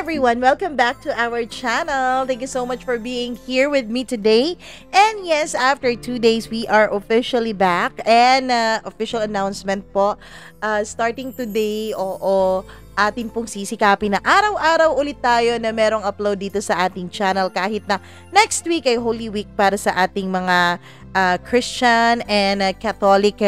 everyone, welcome back to our channel. Thank you so much for being here with me today. And yes, after 2 days, we are officially back. And official announcement po, starting today, atin pong sisikapin na araw-araw ulit tayo na merong upload dito sa ating channel. Kahit na next week ay Holy Week para sa ating mga Christian and Catholic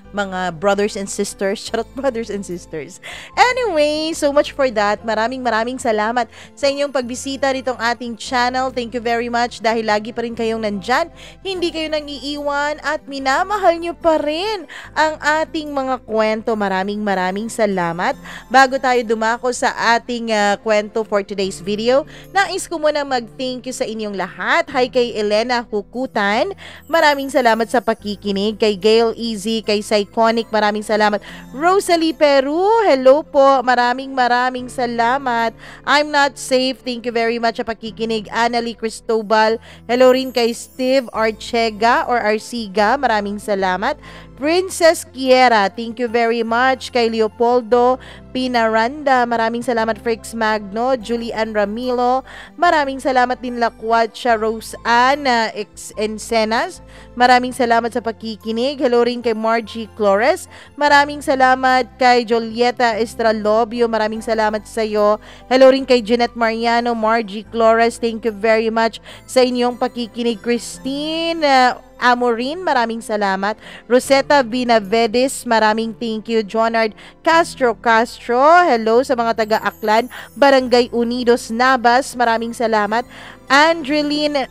mga brothers and sisters. Charot, brothers and sisters. Anyway, so much for that. Maraming salamat sa inyong pagbisita nitong ating channel. Thank you very much dahil lagi pa rin kayong nandyan. Hindi kayo nang iiwan at minamahal nyo pa rin ang ating mga kwento. Maraming salamat. Bago tayo dumako sa ating kwento for today's video, nais ko muna mag-thank you sa inyong lahat. Hi kay Elena Hukutan. Maraming salamat sa pakikinig. Kay Gail Easy, kay Iconic, maraming salamat. Rosalie Peru, hello po. Maraming salamat. I'm not safe. Thank you very much sa pakikinig. Annalie Cristobal, hello rin kay Steve Archega or Arciga, maraming salamat. Princess Kiera, thank you very much. Kay Leopoldo Pinaranda, maraming salamat. Frix Magno, Julian Ramilo, maraming salamat din. Lakwatcha Rose Ann Encenas, maraming salamat sa pakikinig. Hello rin kay Margie Flores, maraming salamat. Kay Julieta Estralobio, maraming salamat sa iyo. Hello rin kay Jeanette Mariano, Margie Flores, thank you very much sa inyong pakikinig. Christine Amorin, maraming salamat. Rosetta Binavedes, maraming thank you. Jonard Castro, hello sa mga taga-Aklan, Barangay Unidos, Nabas, maraming salamat. Andreline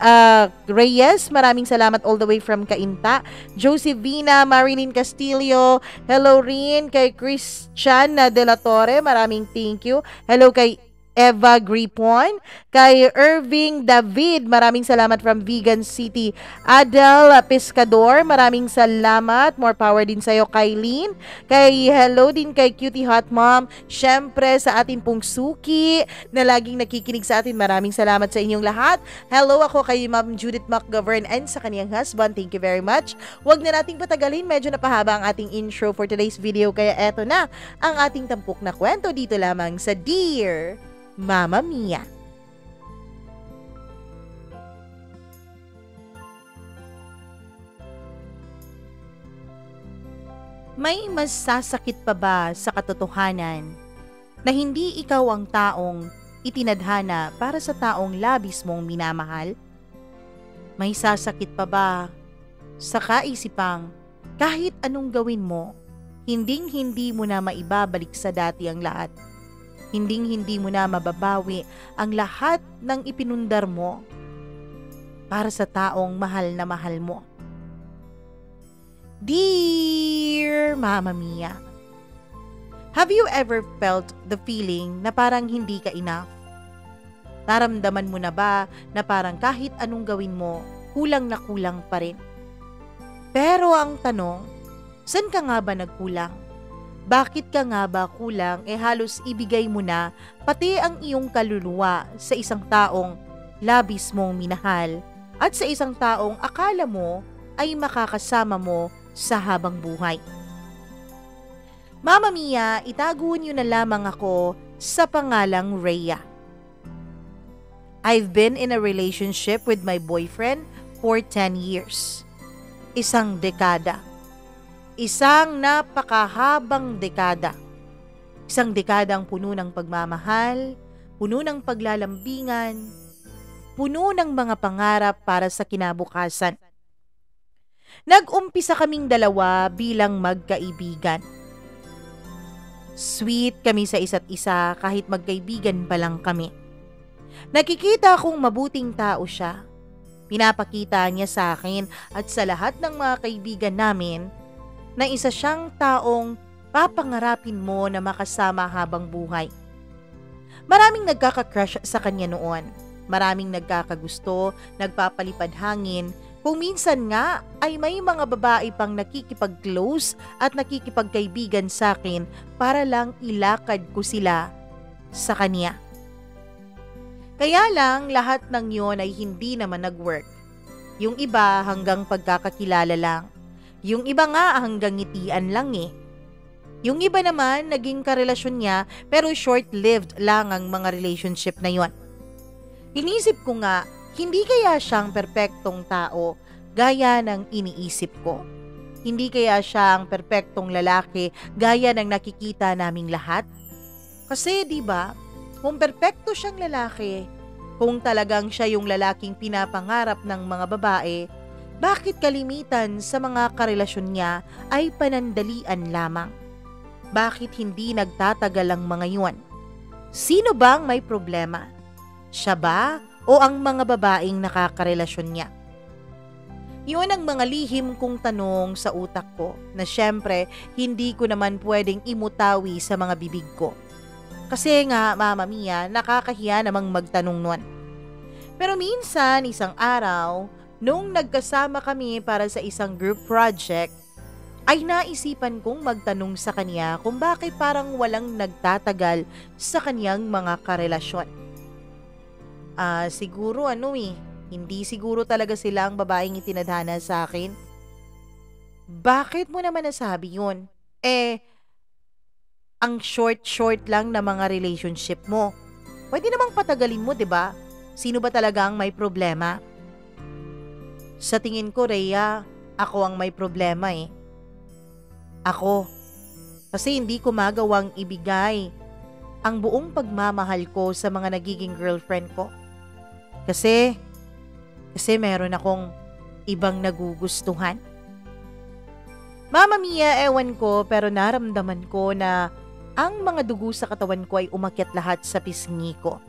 Reyes, maraming salamat all the way from Cainta. Josefina Marilyn Castillo, hello rin kay Christian De La Torre, maraming thank you. Hello kay Eva Gripon, kay Irving David, maraming salamat from Vegan City. Adel Pescador, maraming salamat. More power din sa'yo, Kylene. Kay hello din kay Cutie Hot Mom. Syempre sa atin pong Suki na laging nakikinig sa atin, maraming salamat sa inyong lahat. Hello, ako kay Ma'am Judith McGovern and sa kaniyang husband. Thank you very much. Huwag na nating patagalin, medyo napahaba ang ating intro for today's video, kaya eto na ang ating tampok na kwento dito lamang sa Dear Mama Mia. May mas sasakit pa ba sa katotohanan na hindi ikaw ang taong itinadhana para sa taong labis mong minamahal? May sasakit pa ba sa kaisipang kahit anong gawin mo, hinding-hindi mo na maibabalik sa dati ang lahat? Hinding-hindi mo na mababawi ang lahat ng ipinundar mo para sa taong mahal na mahal mo. Dear Mama Mia, have you ever felt the feeling na parang hindi ka enough? Naramdaman mo na ba na parang kahit anong gawin mo, kulang na kulang pa rin? Pero ang tanong, saan ka nga ba nagkulang? Bakit ka nga ba kulang halos ibigay mo na pati ang iyong kaluluwa sa isang taong labis mong minahal at sa isang taong akala mo ay makakasama mo sa habang buhay? Mama Mia, itago niyo na lamang ako sa pangalang Rhea. I've been in a relationship with my boyfriend for 10 years. Isang dekada. Isang napakahabang dekada. Isang dekadang puno ng pagmamahal, puno ng paglalambingan, puno ng mga pangarap para sa kinabukasan. Nag-umpisa kaming dalawa bilang magkaibigan. Sweet kami sa isa't isa kahit magkaibigan pa lang kami. Nakikita kong mabuting tao siya. Pinapakita niya sa akin at sa lahat ng mga kaibigan namin na isa siyang taong papangarapin mo na makasama habang buhay. Maraming nagkaka-crush sa kanya noon. Maraming nagkakagusto, nagpapalipad hangin. Kung minsan nga ay may mga babae pang nakikipag-close at nakikipagkaibigan sa akin para lang ilakad ko sila sa kanya. Kaya lang lahat ng yon ay hindi naman nag-work. Yung iba hanggang pagkakakilala lang. Yung iba nga hanggang ngitian lang eh. Yung iba naman, naging karelasyon niya pero short-lived lang ang mga relationship na yon. Inisip ko nga, hindi kaya siyang perpektong tao gaya ng iniisip ko? Hindi kaya siya ang perpektong lalaki gaya ng nakikita naming lahat? Kasi 'di ba, kung perpekto siyang lalaki, kung talagang siya yung lalaking pinapangarap ng mga babae, bakit kalimitan sa mga karelasyon niya ay panandalian lamang? Bakit hindi nagtatagal ang mga yun? Sino bang may problema? Siya ba o ang mga babaeng nakakarelasyon niya? Yun ang mga lihim kong tanong sa utak ko na syempre hindi ko naman pwedeng imutawi sa mga bibig ko. Kasi nga, Mama Mia, nakakahiya namang magtanong nun. Pero minsan, isang araw, nung nagkasama kami para sa isang group project, ay naisipan kong magtanong sa kanya kung bakit parang walang nagtatagal sa kanyang mga karelasyon. Siguro hindi siguro talaga sila ang babaeng itinadhana sa akin. Bakit mo naman nasabi yun? Ang short lang na mga relationship mo. Pwede namang patagalin mo, 'di ba? Sino ba talaga ang may problema? Sa tingin ko, Rhea, ako ang may problema eh. Ako. Kasi hindi ko magawang ibigay ang buong pagmamahal ko sa mga nagiging girlfriend ko. Kasi meron akong ibang nagugustuhan. Mama Mia, ewan ko pero naramdaman ko na ang mga dugo sa katawan ko ay umakyat lahat sa pisngi ko.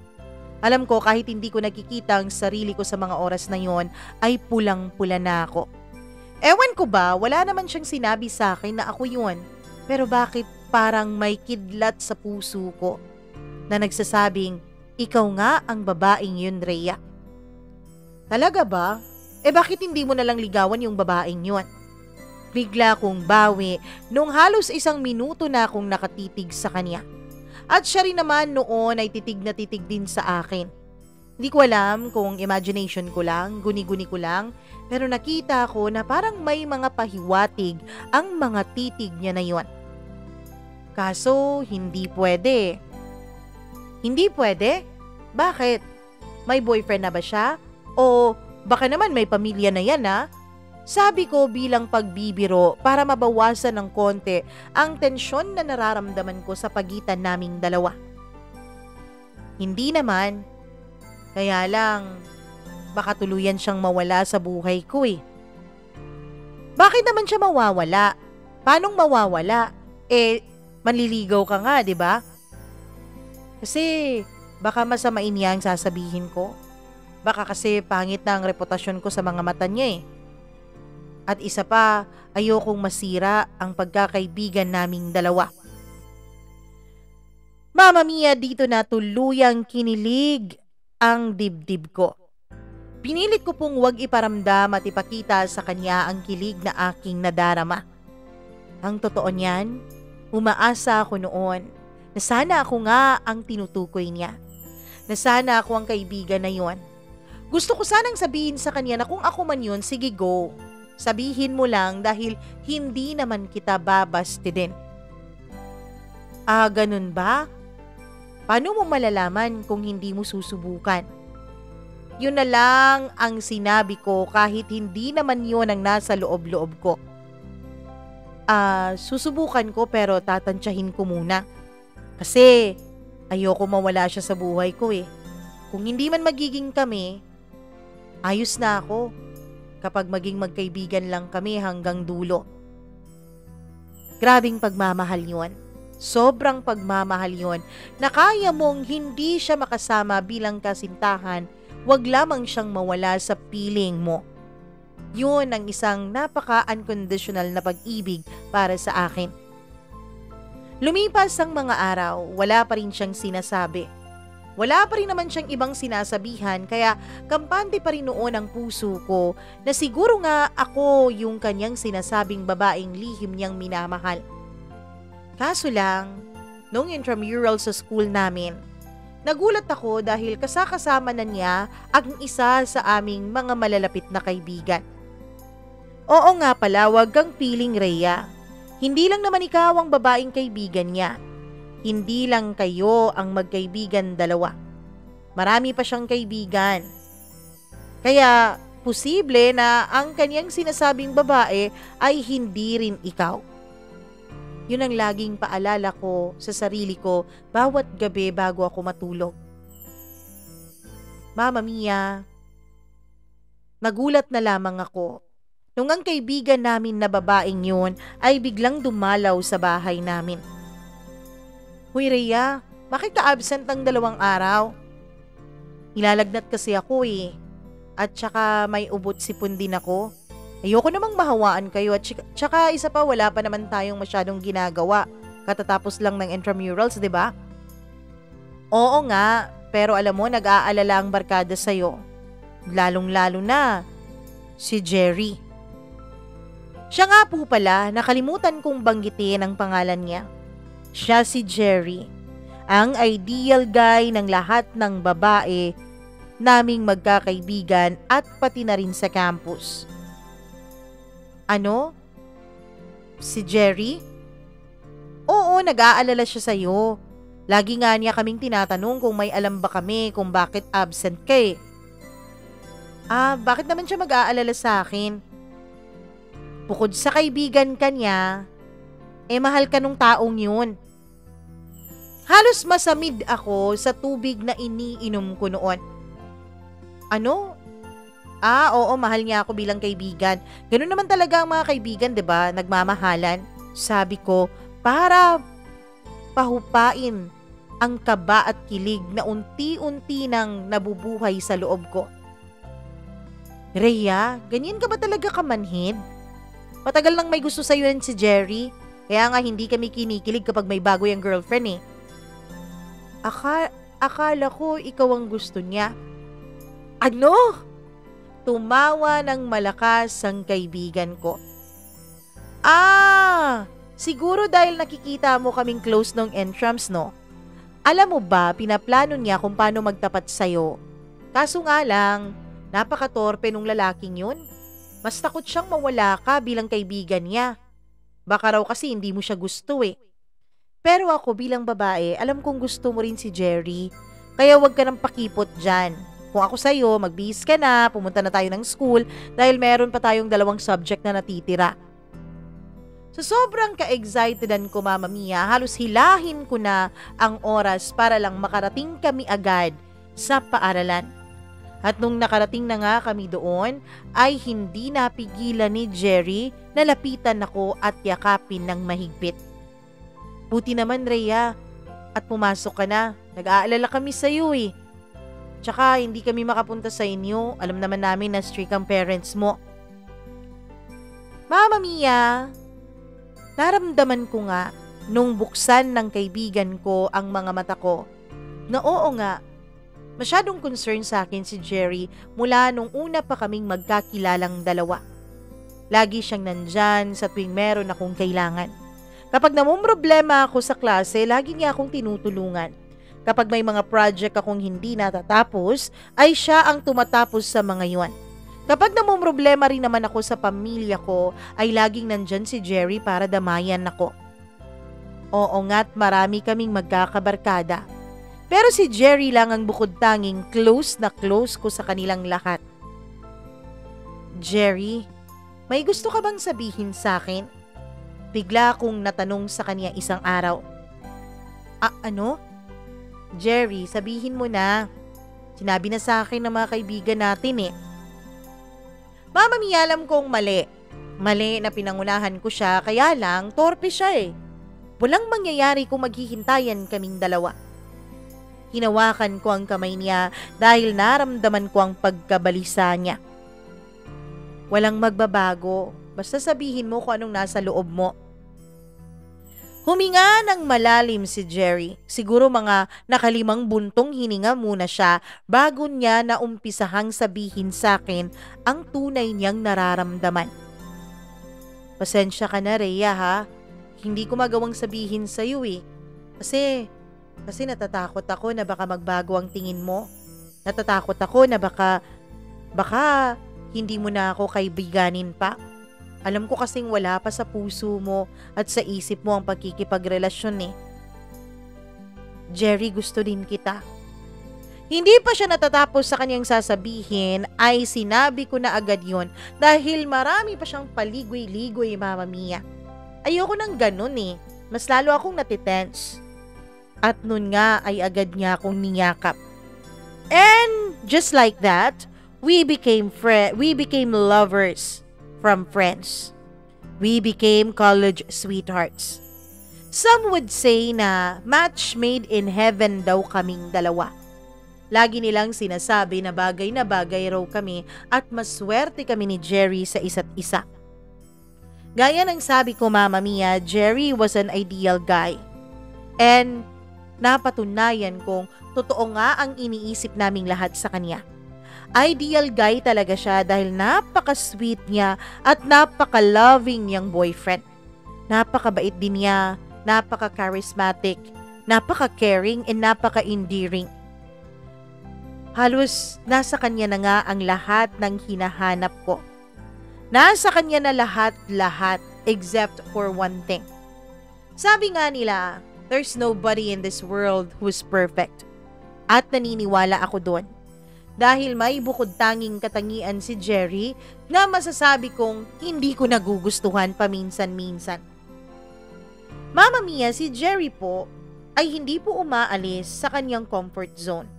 Alam ko kahit hindi ko nakikita ang sarili ko sa mga oras na yon ay pulang-pula na ako. Ewan ko ba, wala naman siyang sinabi sa akin na ako yun. Pero bakit parang may kidlat sa puso ko na nagsasabing, ikaw nga ang babaeng yun, Rhea. Talaga ba? Bakit hindi mo nalang ligawan yung babaeng yun? Bigla kong bawi nung halos 1 minuto na akong nakatitig sa kanya. At siya rin naman noon ay titig na titig din sa akin. Hindi ko alam kung imagination ko lang, guni-guni ko lang, pero nakita ko na parang may mga pahiwatig ang mga titig niya na yon. Kaso, hindi pwede. Hindi pwede? Bakit? May boyfriend na ba siya? O baka naman may pamilya na yan ha? Sabi ko bilang pagbibiro para mabawasan ng konti ang tensyon na nararamdaman ko sa pagitan naming dalawa. Hindi naman. Kaya lang, baka tuluyan siyang mawala sa buhay ko eh. Bakit naman siya mawawala? Paanong mawawala? Manliligaw ka nga, di ba? Kasi baka masamain niya ang sasabihin ko. Baka kasi pangit na ang reputasyon ko sa mga mata niya eh. At isa pa, ayokong masira ang pagkakaibigan naming dalawa. Mama Mia, dito na tuluyang kinilig ang dibdib ko. Pinilit ko pong huwag iparamdam at ipakita sa kanya ang kilig na aking nadarama. Ang totoo niyan, umaasa ako noon na sana ako nga ang tinutukoy niya. Na sana ako ang kaibigan na yon. Gusto ko sanang sabihin sa kanya na kung ako man yun, sige go. Sabihin mo lang dahil hindi naman kita babasti din. Ganun ba? Paano mo malalaman kung hindi mo susubukan? Yun na lang ang sinabi ko kahit hindi naman yun ang nasa loob-loob ko. Susubukan ko pero tatantyahin ko muna. Kasi ayoko mawala siya sa buhay ko eh. Kung hindi man magiging kami, ayos na ako kapag maging magkaibigan lang kami hanggang dulo. Grabing pagmamahal yun. Sobrang pagmamahal yun na kaya mong hindi siya makasama bilang kasintahan, wag lamang siyang mawala sa piling mo. Yun ang isang napaka-unconditional na pag-ibig para sa akin. Lumipas ang mga araw, wala pa rin siyang sinasabi. Wala pa rin naman siyang ibang sinasabihan kaya kampante pa rin noon ang puso ko na siguro nga ako yung kanyang sinasabing babaeng lihim niyang minamahal. Kaso lang, nung intramural sa school namin, nagulat ako dahil kasakasama na niya ang isa sa aming mga malalapit na kaibigan. Oo nga pala, wag kang feeling, Rhea. Hindi lang naman ikaw ang babaeng kaibigan niya. Hindi lang kayo ang magkaibigan dalawa. Marami pa siyang kaibigan. Kaya posible na ang kanyang sinasabing babae ay hindi rin ikaw. Yun ang laging paalala ko sa sarili ko bawat gabi bago ako matulog. Mama Mia, nagulat na lamang ako nung ang kaibigan namin na babaeng yun ay biglang dumalaw sa bahay namin. Huy Rhea, bakit ka absent ng 2 araw? Nilalagnat kasi ako eh. At saka may ubot sipon din ako. Ayoko namang mahawaan kayo at tsaka isa pa wala pa naman tayong masyadong ginagawa. Katatapos lang ng intramurals, di ba? Oo nga, pero alam mo nag-aalala ang barkada sa'yo. Lalong-lalo na si Jerry. Siya nga po pala, nakalimutan kong banggitin ang pangalan niya. Siya si Jerry, ang ideal guy ng lahat ng babae naming magkakaibigan at pati na rin sa campus. Ano? Si Jerry? Oo, nag-aalala siya sa'yo. Lagi nga niya kaming tinatanong kung may alam ba kami kung bakit absent ka eh. Bakit naman siya mag-aalala sa akin? Bukod sa kaibigan ka niya, mahal ka nung taong yun. Halos masamid ako sa tubig na iniinom ko noon. Ano? Oo, mahal niya ako bilang kaibigan. Ganun naman talaga ang mga kaibigan, 'di ba? Nagmamahalan. Sabi ko, para pahupain ang kaba at kilig na unti-unti nang nabubuhay sa loob ko. Rhea, ganyan ka ba talaga kamanhid? Matagal nang may gusto sa'yo yan si Jerry. Kaya nga hindi kami kinikilig kapag may bago yung girlfriend eh. Akala ko ikaw ang gusto niya. Ano? Tumawa ng malakas ang kaibigan ko. Siguro dahil nakikita mo kaming close nung entrams, no? Alam mo ba, pinaplano niya kung paano magtapat sa'yo. Kaso nga lang, napakatorpe nung lalaking yun. Mas takot siyang mawala ka bilang kaibigan niya. Baka raw kasi hindi mo siya gusto eh. Pero ako bilang babae, alam kong gusto mo rin si Jerry. Kaya wag ka nang pakipot dyan. Kung ako sa'yo, magbihis ka na, pumunta na tayo ng school dahil meron pa tayong 2 subject na natitira. So sobrang ka-excitedan ko, Mama Mia, halos hilahin ko na ang oras para lang makarating kami agad sa paaralan. At nung nakarating na nga kami doon, ay hindi napigilan ni Jerry na lapitan ako at yakapin ng mahigpit. Buti naman, Rhea, at pumasok ka na. Nag-aalala kami sa iyo eh. Tsaka hindi kami makapunta sa inyo. Alam naman namin na strict ang parents mo. Mama Mia, naramdaman ko nga nung buksan ng kaibigan ko ang mga mata ko na oo nga, masyadong concern sa akin si Jerry mula nung una pa kaming magkakilalang 2. Lagi siyang nandyan sa tuwing meron akong kailangan. Kapag namumroblema ako sa klase, lagi niya akong tinutulungan. Kapag may mga project akong hindi natatapos, ay siya ang tumatapos sa mga yun. Kapag namumroblema rin naman ako sa pamilya ko, ay laging nandyan si Jerry para damayan ako. Oo nga't marami kaming magkakabarkada. Pero si Jerry lang ang bukod tanging close na close ko sa kanilang lahat. Jerry, may gusto ka bang sabihin sa akin? Bigla akong natanong sa kanya isang araw. Ano? Jerry, sabihin mo na. Sinabi na sa akin ng mga kaibigan natin eh. Mama Mia, alam kong mali. Mali na pinangunahan ko siya, kaya lang torpe siya eh. Walang mangyayari kung maghihintayan kaming 2. Hinawakan ko ang kamay niya dahil naramdaman ko ang pagkabalisa niya. Walang magbabago, basta sabihin mo kung anong nasa loob mo. Huminga ng malalim si Jerry. Siguro mga 5 buntong hininga muna siya bago niya naumpisahang sabihin sa akin ang tunay niyang nararamdaman. Pasensya ka na, Rhea, ha? Hindi ko magawang sabihin sa'yo eh. Kasi natatakot ako na baka magbago ang tingin mo. Natatakot ako na baka hindi mo na ako kaibiganin pa. Alam ko kasing wala pa sa puso mo at sa isip mo ang pagkikipagrelasyon eh. Jerry, gusto din kita. Hindi pa siya natatapos sa kanyang sasabihin ay sinabi ko na agad yon dahil marami pa siyang paligoy-ligoy, Mama Mia. Ayoko nang ganun eh. Mas lalo akong natitense. At nun nga ay agad niya akong niyakap. And just like that, we became lovers from friends. We became college sweethearts. Some would say na match made in heaven daw kaming dalawa. Lagi nilang sinasabi na bagay raw kami at maswerte kami ni Jerry sa isa't isa. Gaya ng sabi ko, Mama Mia, Jerry was an ideal guy. And napatunayan kong totoo nga ang iniisip naming lahat sa kanya. Ideal guy talaga siya dahil napaka-sweet niya at napaka-loving niyang boyfriend. Napakabait din niya, napaka-charismatic, napaka-caring, and napaka-endearing. Halos nasa kanya na nga ang lahat ng hinahanap ko. Nasa kanya na lahat except for one thing. Sabi nga nila, there's nobody in this world who's perfect. At naniniwala ako doon. Dahil may bukod tanging katangian si Jerry na masasabi kong hindi ko nagugustuhan paminsan-minsan. Mama Mia, si Jerry po ay hindi po umaalis sa kanyang comfort zone.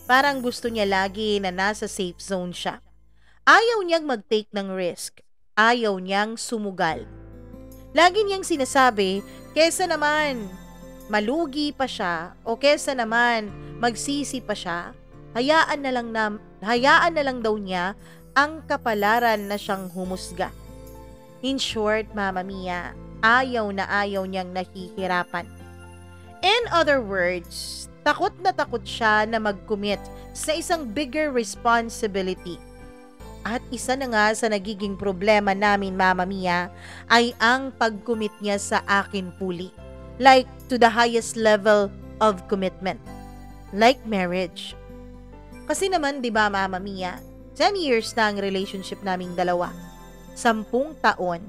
Parang gusto niya lagi na nasa safe zone siya. Ayaw niyang mag-take ng risk. Ayaw niyang sumugal. Lagi niyang sinasabi, kesa naman malugi pa siya o kesa naman magsisi pa siya, hayaan na lang daw niya ang kapalaran na siyang humusga. In short, Mama Mia, ayaw niyang nahihirapan. In other words, takot na takot siya na mag-commit sa isang bigger responsibility. At isa na nga sa nagiging problema namin, Mama Mia, ay ang pag-commit niya sa akin fully. Like to the highest level of commitment. Like marriage. Kasi naman, di ba, Mama Mia, 10 years na ang relationship naming dalawa. 10 taon.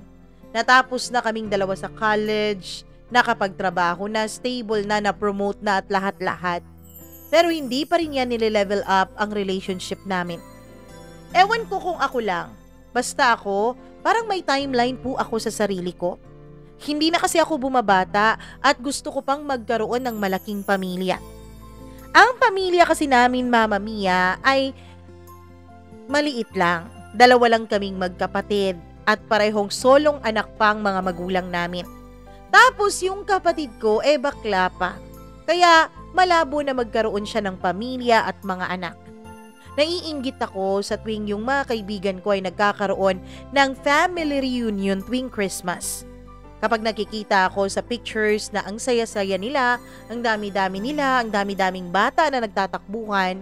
Natapos na kaming dalawa sa college, nakapagtrabaho na, stable na, na-promote na at lahat-lahat. Pero hindi pa rin yan nile-level up ang relationship namin. Ewan ko kung ako lang. Basta ako, parang may timeline po ako sa sarili ko. Hindi na kasi ako bumabata at gusto ko pang magkaroon ng malaking pamilya. Ang pamilya kasi namin, Mama Mia, ay maliit lang. 2 lang kaming magkapatid at parehong solong anak pang mga magulang namin. Tapos yung kapatid ko bakla pa. Kaya malabo na magkaroon siya ng pamilya at mga anak. Naiinggit ako sa tuwing yung mga kaibigan ko ay nagkakaroon ng family reunion tuwing Christmas. Kapag nakikita ako sa pictures na ang saya-saya nila, ang dami-dami nila, ang dami-daming bata na nagtatakbuhan,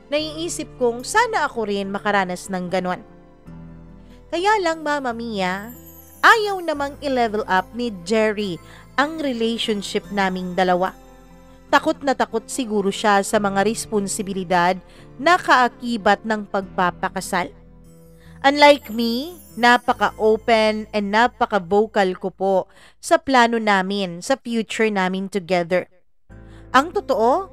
naiisip kong sana ako rin makaranas ng ganon. Kaya lang, Mama Mia, ayaw namang i-level up ni Jerry ang relationship naming dalawa. Takot na takot siguro siya sa mga responsibilidad na kaakibat ng pagpapakasal. Unlike me, napaka-open and napaka-vocal ko po sa plano namin, sa future namin together. Ang totoo,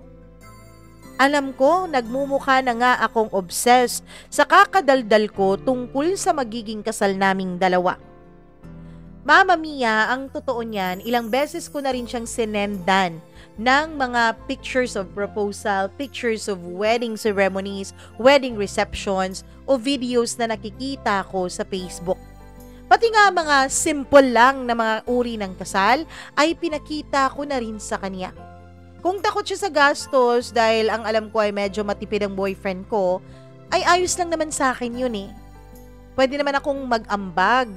alam ko nagmumukha na nga akong obsessed sa kakadaldal ko tungkol sa magiging kasal naming dalawa. Mama Mia, ang totoo niyan, ilang beses ko na rin siyang sinendan ng mga pictures of proposal, pictures of wedding ceremonies, wedding receptions, o videos na nakikita ko sa Facebook. Pati nga mga simple lang na mga uri ng kasal ay pinakita ko na rin sa kanya. Kung takot siya sa gastos dahil ang alam ko ay medyo matipid ang boyfriend ko, ay ayos lang naman sa akin yun eh. Pwede naman akong mag-ambag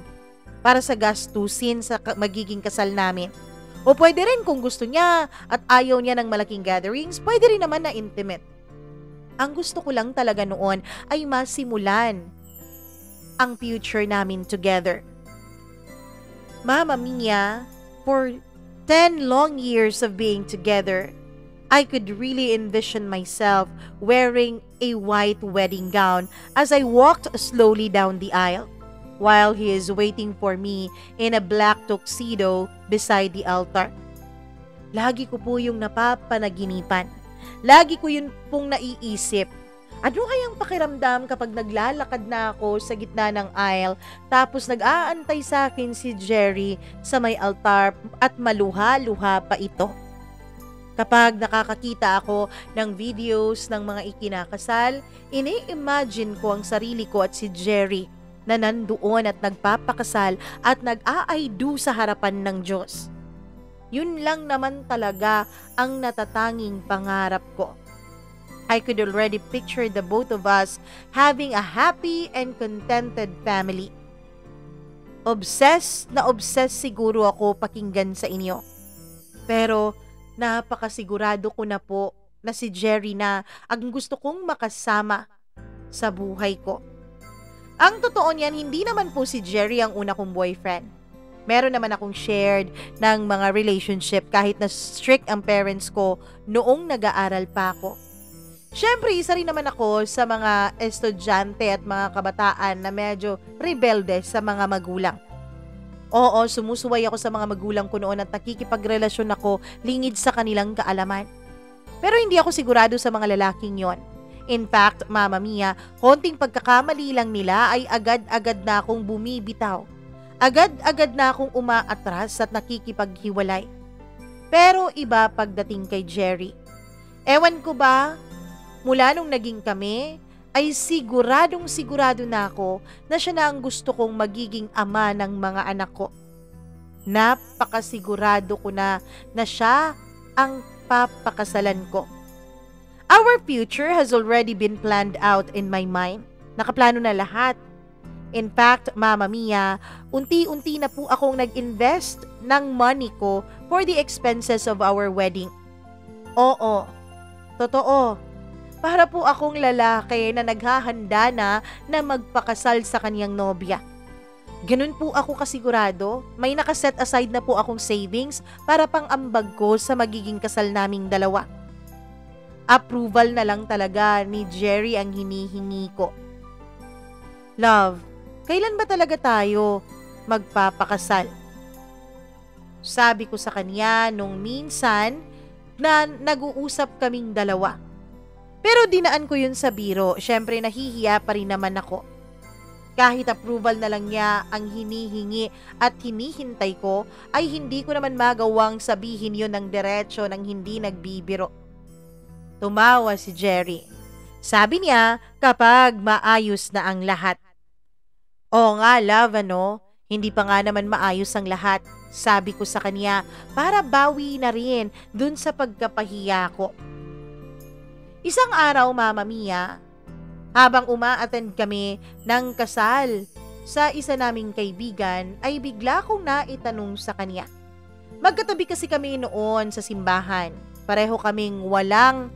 para sa gastusin sa magiging kasal namin. O pwede rin kung gusto niya at ayaw niya ng malaking gatherings, pwede rin naman na intimate. Ang gusto ko lang talaga noon ay masimulan ang future namin together. Mama Mia, for 10 long years of being together, I could really envision myself wearing a white wedding gown as I walked slowly down the aisle. while he is waiting for me in a black tuxedo beside the altar. Lagi ko po yung napapanaginipan. Lagi ko yun pong naiisip. Ano kayang pakiramdam kapag naglalakad na ako sa gitna ng aisle tapos nag-aantay sa akin si Jerry sa may altar at maluha-luha pa ito? Kapag nakakakita ako ng videos ng mga ikinakasal, ini-imagine ko ang sarili ko at si Jerry na nandoon at nagpapakasal at nag-a-I-do sa harapan ng Diyos. Yun lang naman talaga ang natatanging pangarap ko. I could already picture the both of us having a happy and contented family. Obsessed na obsessed siguro ako pakinggan sa inyo. Pero napakasigurado ko na po na si Jerry na ang gusto kong makasama sa buhay ko. Ang totoo niyan, hindi naman po si Jerry ang una kong boyfriend. Meron naman akong shared ng mga relationship kahit na strict ang parents ko noong nag-aaral pa ako. Siyempre, isa rin naman ako sa mga estudyante at mga kabataan na medyo rebelde sa mga magulang. Oo, sumusuway ako sa mga magulang ko noon at nakikipagrelasyon ako lingid sa kanilang kaalaman. Pero hindi ako sigurado sa mga lalaking yon. In fact, Mama Mia, konting pagkakamali lang nila ay agad-agad na akong bumibitaw. Agad-agad na akong umaatras at nakikipaghiwalay. Pero iba pagdating kay Jerry. Ewan ko ba, mula nung naging kami, ay siguradong sigurado na ako na siya na ang gusto kong magiging ama ng mga anak ko. Napakasigurado ko na siya ang papakasalan ko. Our future has already been planned out in my mind. Nakaplano na lahat. In fact, Mama Mia, unti-unti na po akong nag-invest ng money ko for the expenses of our wedding. Oo, totoo. Para po akong lalaki na naghahanda na magpakasal sa kanyang nobya. Ganun po ako kasigurado. May nakaset aside na po akong savings para pang-ambag ko sa magiging kasal naming dalawa. Approval na lang talaga ni Jerry ang hinihingi ko. Love, kailan ba talaga tayo magpapakasal? Sabi ko sa kanya nung minsan na nag-uusap kaming dalawa. Pero dinaan ko yun sa biro, syempre nahihiya pa rin naman ako. Kahit approval na lang niya ang hinihingi at hinihintay ko, ay hindi ko naman magawang sabihin yun ng diretso nang hindi nagbibiro. Tumawa si Jerry. Sabi niya kapag maayos na ang lahat. Oo nga, love, ano? Hindi pa nga naman maayos ang lahat. Sabi ko sa kanya para bawi na rin dun sa pagkapahiya ko. Isang araw, Mama Mia, habang uma-attend kami ng kasal sa isa naming kaibigan, ay bigla kong naitanong sa kanya. Magkatabi kasi kami noon sa simbahan. Pareho kaming walang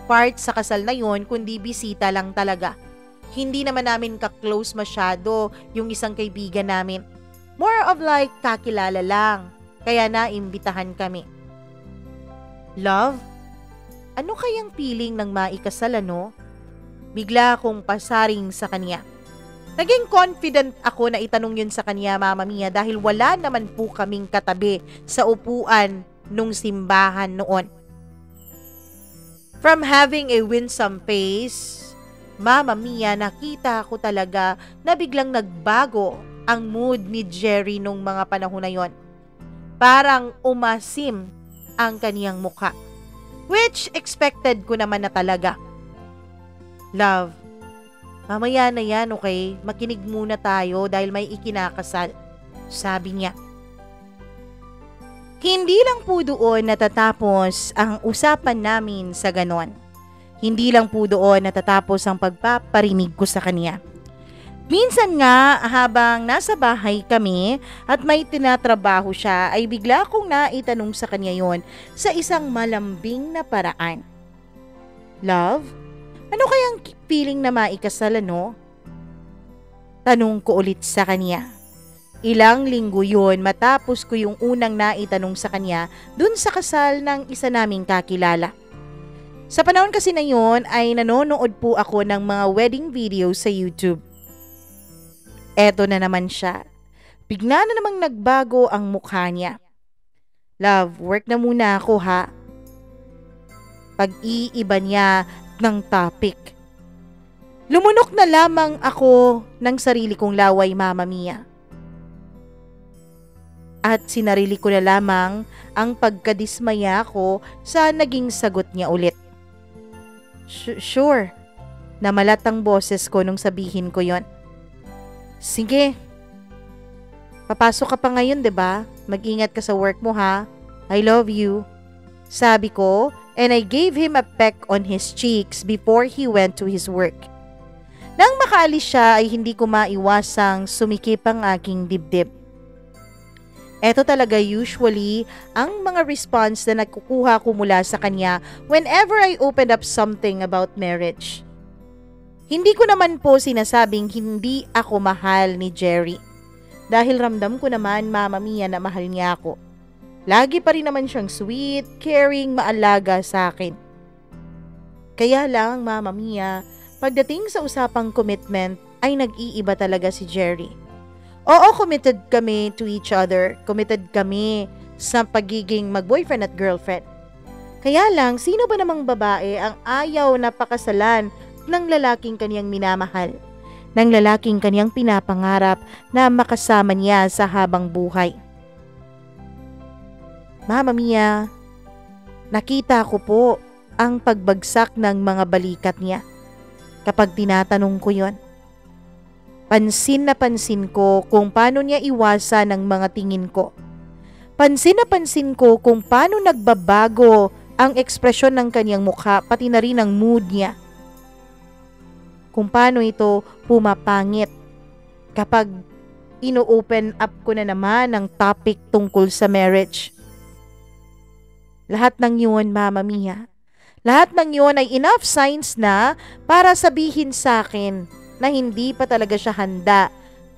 part sa kasal na yon kundi bisita lang talaga. Hindi naman namin ka-close masyado yung isang kaibigan namin. More of like kakilala lang, kaya naimbitahan kami. Love, ano kayang feeling ng maikasal, ano? Bigla akong pasaring sa kanya. Naging confident ako na itanong yun sa kanya, Mama Mia, dahil wala naman po kaming katabi sa upuan nung simbahan noon. From having a winsome face, Mama Mia, nakita ko talaga na biglang nagbago ang mood ni Jerry nung mga panahon na yon. Parang umasim ang kaniyang mukha. Which expected ko naman na talaga. Love, mamaya na yan, okay? Makinig muna tayo dahil may ikinakasal. Sabi niya. Hindi lang po doon natatapos ang usapan namin sa ganon. Hindi lang po doon natatapos ang pagpaparinig ko sa kanya. Minsan nga habang nasa bahay kami at may tinatrabaho siya ay bigla kong naitanong sa kanya yon sa isang malambing na paraan. Love, ano kayang feeling na maikasal, ano? Tanong ko ulit sa kanya. Ilang linggo yun matapos ko yung unang naitanong sa kanya dun sa kasal ng isa naming kakilala. Sa panahon kasi na yun ay nanonood po ako ng mga wedding videos sa YouTube. Eto na naman siya. Bigla na namang nagbago ang mukha niya. Love, work na muna ako ha. Pag-iiba niya ng topic. Lumunok na lamang ako ng sarili kong laway, Mama Mia. At sinarili ko na lamang ang pagkadismaya ko sa naging sagot niya ulit. Sure, namalat ang boses ko nung sabihin ko yon. Sige, papasok ka pa ngayon, 'di ba? Mag-ingat ka sa work mo ha. I love you. Sabi ko, and I gave him a peck on his cheeks before he went to his work. Nang makaalis siya ay hindi ko maiwasang sumikip ang aking dibdib. Eto talaga usually ang mga response na nakukuha ko mula sa kanya whenever I opened up something about marriage. Hindi ko naman po sinasabing hindi ako mahal ni Jerry. Dahil ramdam ko naman, Mama Mia, na mahal niya ako. Lagi pa rin naman siyang sweet, caring, maalaga sa akin. Kaya lang, Mama Mia, pagdating sa usapang commitment ay nag-iiba talaga si Jerry. Oo, committed kami to each other. Committed kami sa pagiging mag-boyfriend at girlfriend. Kaya lang, sino ba namang babae ang ayaw na pakasalan ng lalaking kaniyang minamahal? Ng lalaking kaniyang pinapangarap na makasama niya sa habang buhay? Mama Mia, nakita ko po ang pagbagsak ng mga balikat niya kapag tinatanong ko yon. Pansin na pansin ko kung paano niya iwasan ang mga tingin ko. Pansin na pansin ko kung paano nagbabago ang ekspresyon ng kanyang mukha, pati na rin ang mood niya. Kung paano ito pumapangit kapag ino-open up ko na naman ang topic tungkol sa marriage. Lahat ng yun, Mama Mia, lahat ng yun ay enough signs na para sabihin sa akin na hindi pa talaga siya handa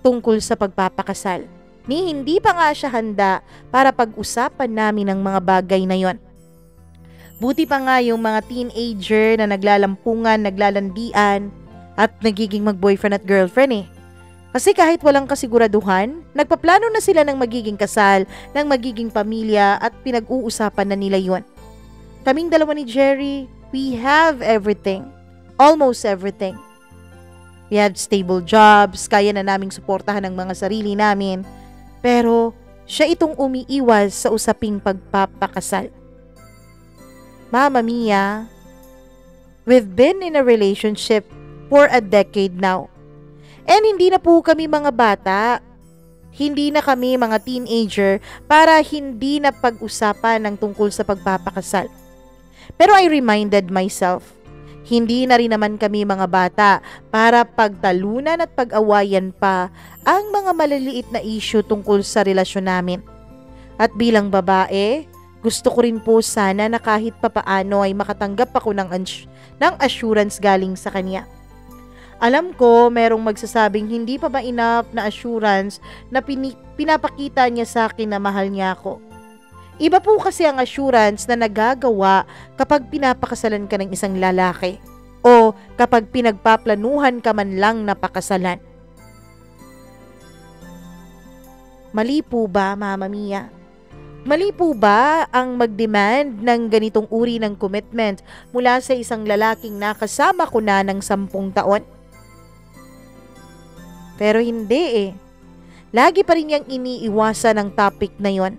tungkol sa pagpapakasal. Ni hindi pa nga siya handa para pag-usapan namin ang mga bagay na yon. Buti pa nga yung mga teenager na naglalampungan, naglalandian at nagiging mag-boyfriend at girlfriend eh. Kasi kahit walang kasiguraduhan, nagpaplano na sila ng magiging kasal, ng magiging pamilya at pinag-uusapan na nila yon. Kaming dalawa ni Jerry, we have everything. Almost everything. We have stable jobs, kaya na naming suportahan ang mga sarili namin. Pero siya itong umiiwas sa usaping pagpapakasal. Mama Mia, we've been in a relationship for a decade now. And hindi na po kami mga bata. Hindi na kami mga teenager para hindi na pag-usapan ng tungkol sa pagpapakasal. Pero I reminded myself, hindi na rin naman kami mga bata para pagtalunan at pag-awayan pa ang mga maliliit na issue tungkol sa relasyon namin. At bilang babae, gusto ko rin po sana na kahit papaano ay makatanggap ako ng assurance galing sa kanya. Alam ko merong magsasabing hindi pa ba enough na assurance na pinapakita niya sa akin na mahal niya ako. Iba po kasi ang assurance na nagagawa kapag pinapakasalan ka ng isang lalaki o kapag pinagpaplanuhan ka man lang na pakasalan. Mali po ba, Mama Mia? Mali po ba ang mag-demand ng ganitong uri ng commitment mula sa isang lalaking nakasama ko na ng 10 taon? Pero hindi eh. Lagi pa rin niyang iniiwasan ang topic na yon.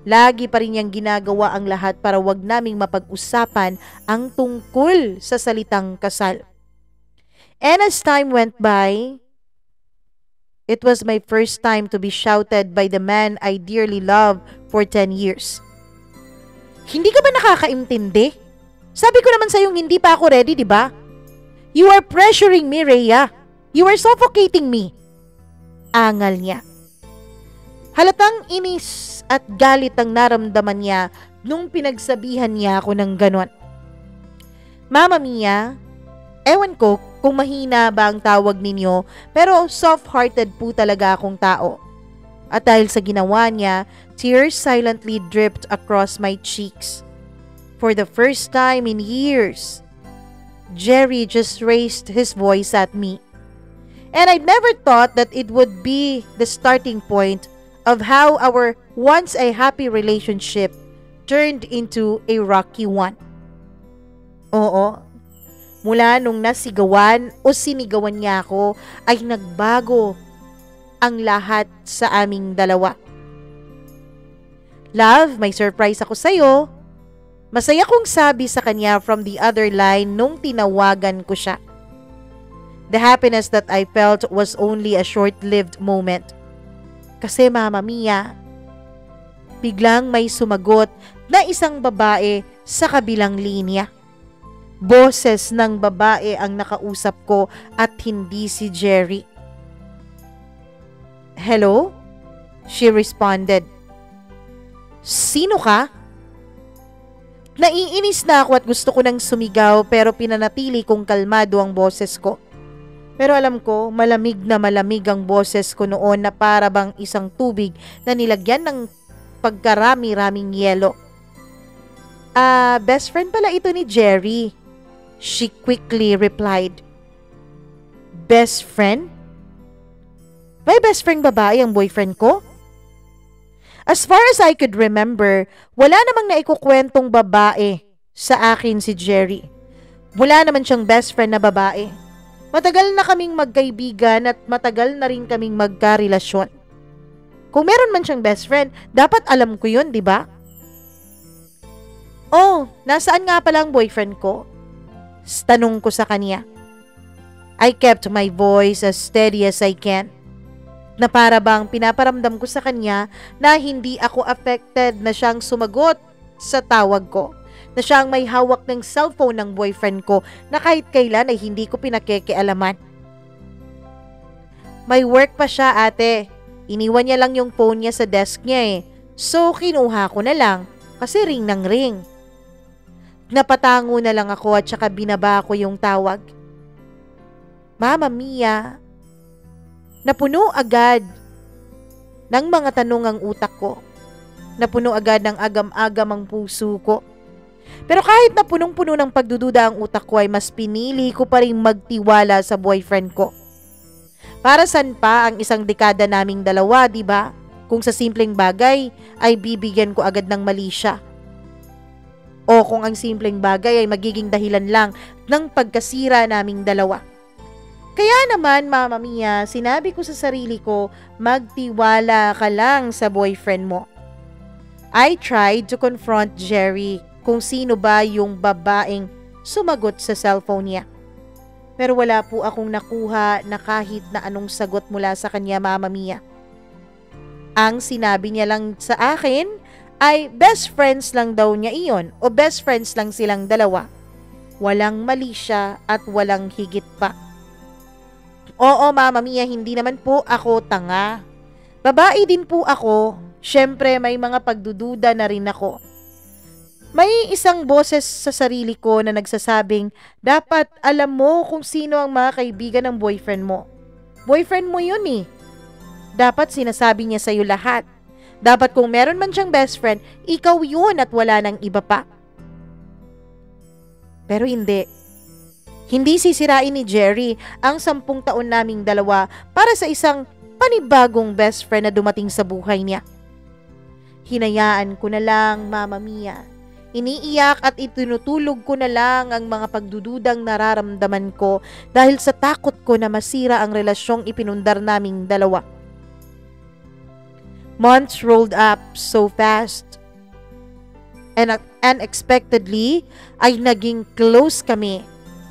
Lagi pa rin niyang ginagawa ang lahat para wag naming mapag-usapan ang tungkol sa salitang kasal. And as time went by, it was my first time to be shouted by the man I dearly loved for 10 years. Hindi ka ba nakakaintindi? Sabi ko naman sa'yo hindi pa ako ready, di ba? You are pressuring me, Rhea. You are suffocating me. Angal niya. Halatang inis at galit ang naramdaman niya nung pinagsabihan niya ako ng ganon. Mama Mia, ewan ko kung mahina ba ang tawag ninyo, pero soft-hearted po talaga akong tao. At dahil sa ginawa niya, tears silently dripped across my cheeks. For the first time in years, Jerry just raised his voice at me. And I'd never thought that it would be the starting point of how our once a happy relationship turned into a rocky one. Oo, mula nung nasigawan o sinigawan niya ako ay nagbago ang lahat sa aming dalawa. Love, may surprise ako sa'yo. Masaya kong sabi sa kanya from the other line nung tinawagan ko siya. The happiness that I felt was only a short-lived moment. Kasi Mama Mia, biglang may sumagot na isang babae sa kabilang linya. Boses ng babae ang nakausap ko at hindi si Jerry. Hello? She responded. Sino ka? Naiinis na ako at gusto ko nang sumigaw pero pinanatili kong kalmado ang boses ko. Pero alam ko, malamig na malamig ang boses ko noon na para bang isang tubig na nilagyan ng pagkarami-raming yelo. Best friend pala ito ni Jerry. She quickly replied. Best friend? May best friend babae ang boyfriend ko? As far as I could remember, wala namang naikukwentong babae sa akin si Jerry. Wala naman siyang best friend na babae. Matagal na kaming magkaibigan at matagal na rin kaming magkarelasyon. Kung meron man siyang best friend, dapat alam ko yun, di ba? Oh, nasaan nga pala ang boyfriend ko? Tanong ko sa kanya. I kept my voice as steady as I can. Na para bang pinaparamdam ko sa kanya na hindi ako affected na siyang sumagot sa tawag ko. Na siyang may hawak ng cellphone ng boyfriend ko na kahit kailan ay hindi ko pinakekealaman. May work pa siya, ate. Iniwan niya lang yung phone niya sa desk niya eh. So kinuha ko na lang kasi ring ng ring. Napatango na lang ako at saka binaba ko yung tawag. Mama Mia, napuno agad ng mga tanong ang utak ko. Napuno agad ng agam-agam ang puso ko. Pero kahit na punong-puno ng pagdududa ang utak ko ay mas pinili ko pa rin magtiwala sa boyfriend ko. Para saan pa ang isang dekada naming dalawa, di ba? Kung sa simpleng bagay ay bibigyan ko agad ng mali siya. O kung ang simpleng bagay ay magiging dahilan lang ng pagkasira naming dalawa. Kaya naman, Mama Mia, sinabi ko sa sarili ko, magtiwala ka lang sa boyfriend mo. I tried to confront Jerry kung sino ba yung babaeng sumagot sa cellphone niya. Pero wala po akong nakuha na kahit na anong sagot mula sa kanya, Mama Mia. Ang sinabi niya lang sa akin ay best friends lang daw niya iyon o best friends lang silang dalawa. Walang mali siya at walang higit pa. Oo, Mama Mia, hindi naman po ako tanga. Babae din po ako. Siyempre may mga pagdududa na rin ako. May isang boses sa sarili ko na nagsasabing, dapat alam mo kung sino ang mga kaibigan ng boyfriend mo. Boyfriend mo yun eh. Dapat sinasabi niya sa'yo lahat. Dapat kung meron man siyang best friend, ikaw yun at wala nang iba pa. Pero hindi. Hindi sisirain ni Jerry ang 10 taon naming dalawa para sa isang panibagong best friend na dumating sa buhay niya. Hinayaan ko na lang, Mama Mia. Iniiyak at itinutulog ko na lang ang mga pagdududang nararamdaman ko dahil sa takot ko na masira ang relasyong ipinundar naming dalawa. Months rolled up so fast. And unexpectedly, ay naging close kami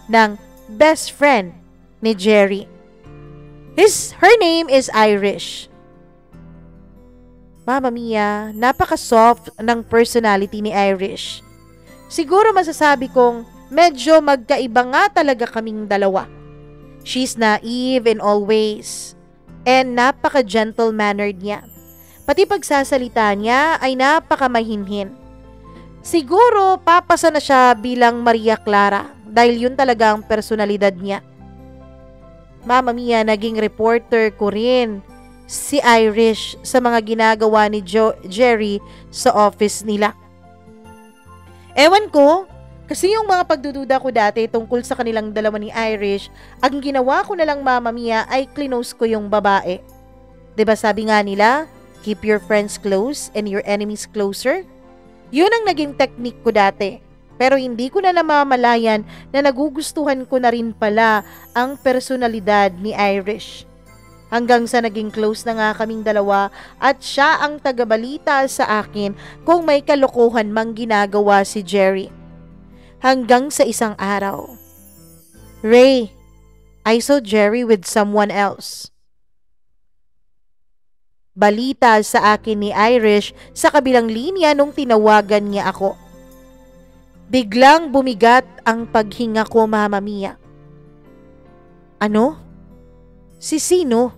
ng best friend ni Jerry. Her name is Irish. Mama Mia, napaka-soft ng personality ni Irish. Siguro masasabi kong medyo magkaiba nga talaga kaming dalawa. She's naive in all ways and napaka-gentle-mannered niya. Pati pagsasalita niya ay napaka-mahinhin. Siguro papasa na siya bilang Maria Clara dahil yun talaga ang personalidad niya. Mama Mia, naging reporter ko rin si Irish sa mga ginagawa ni Jerry sa office nila. Ewan ko, Kasi yung mga pagdududa ko dati tungkol sa kanilang dalawa ni Irish, ang ginawa ko na lang, Mama Mia, ay clinose ko yung babae. 'Di ba sabi nga nila, keep your friends close and your enemies closer? Yun ang naging technique ko dati. Pero hindi ko na namamalayan na nagugustuhan ko na rin pala ang personalidad ni Irish. Hanggang sa naging close na nga kaming dalawa at siya ang tagabalita sa akin kung may kalokohan mang ginagawa si Jerry. Hanggang sa isang araw, Ray, I saw Jerry with someone else. Balita sa akin ni Irish sa kabilang linya nung tinawagan niya ako. Biglang bumigat ang paghinga ko, Mama Mia. Ano? Si sino?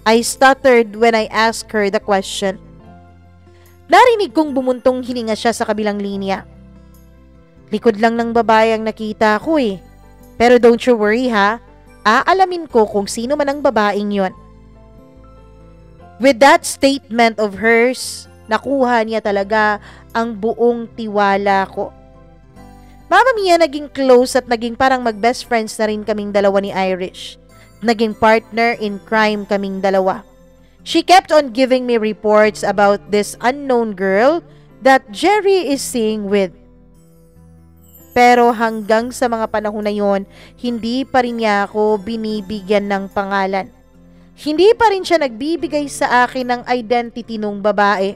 I stuttered when I asked her the question. Narinig kong bumuntong hininga siya sa kabilang linya. Likod lang ng babae ang nakita ko eh. Pero don't you worry ha, aalamin ko kung sino man ang babaeng yon. With that statement of hers, nakuha niya talaga ang buong tiwala ko. Mama Mia, naging close at naging parang mag-best friends na rin kaming dalawa ni Irish. Naging partner in crime kaming dalawa. She kept on giving me reports about this unknown girl that Jerry is seeing with. Pero hanggang sa mga panahon na yon, hindi pa rin niya ako binibigyan ng pangalan. Hindi pa rin siya nagbibigay sa akin ng identity nung babae.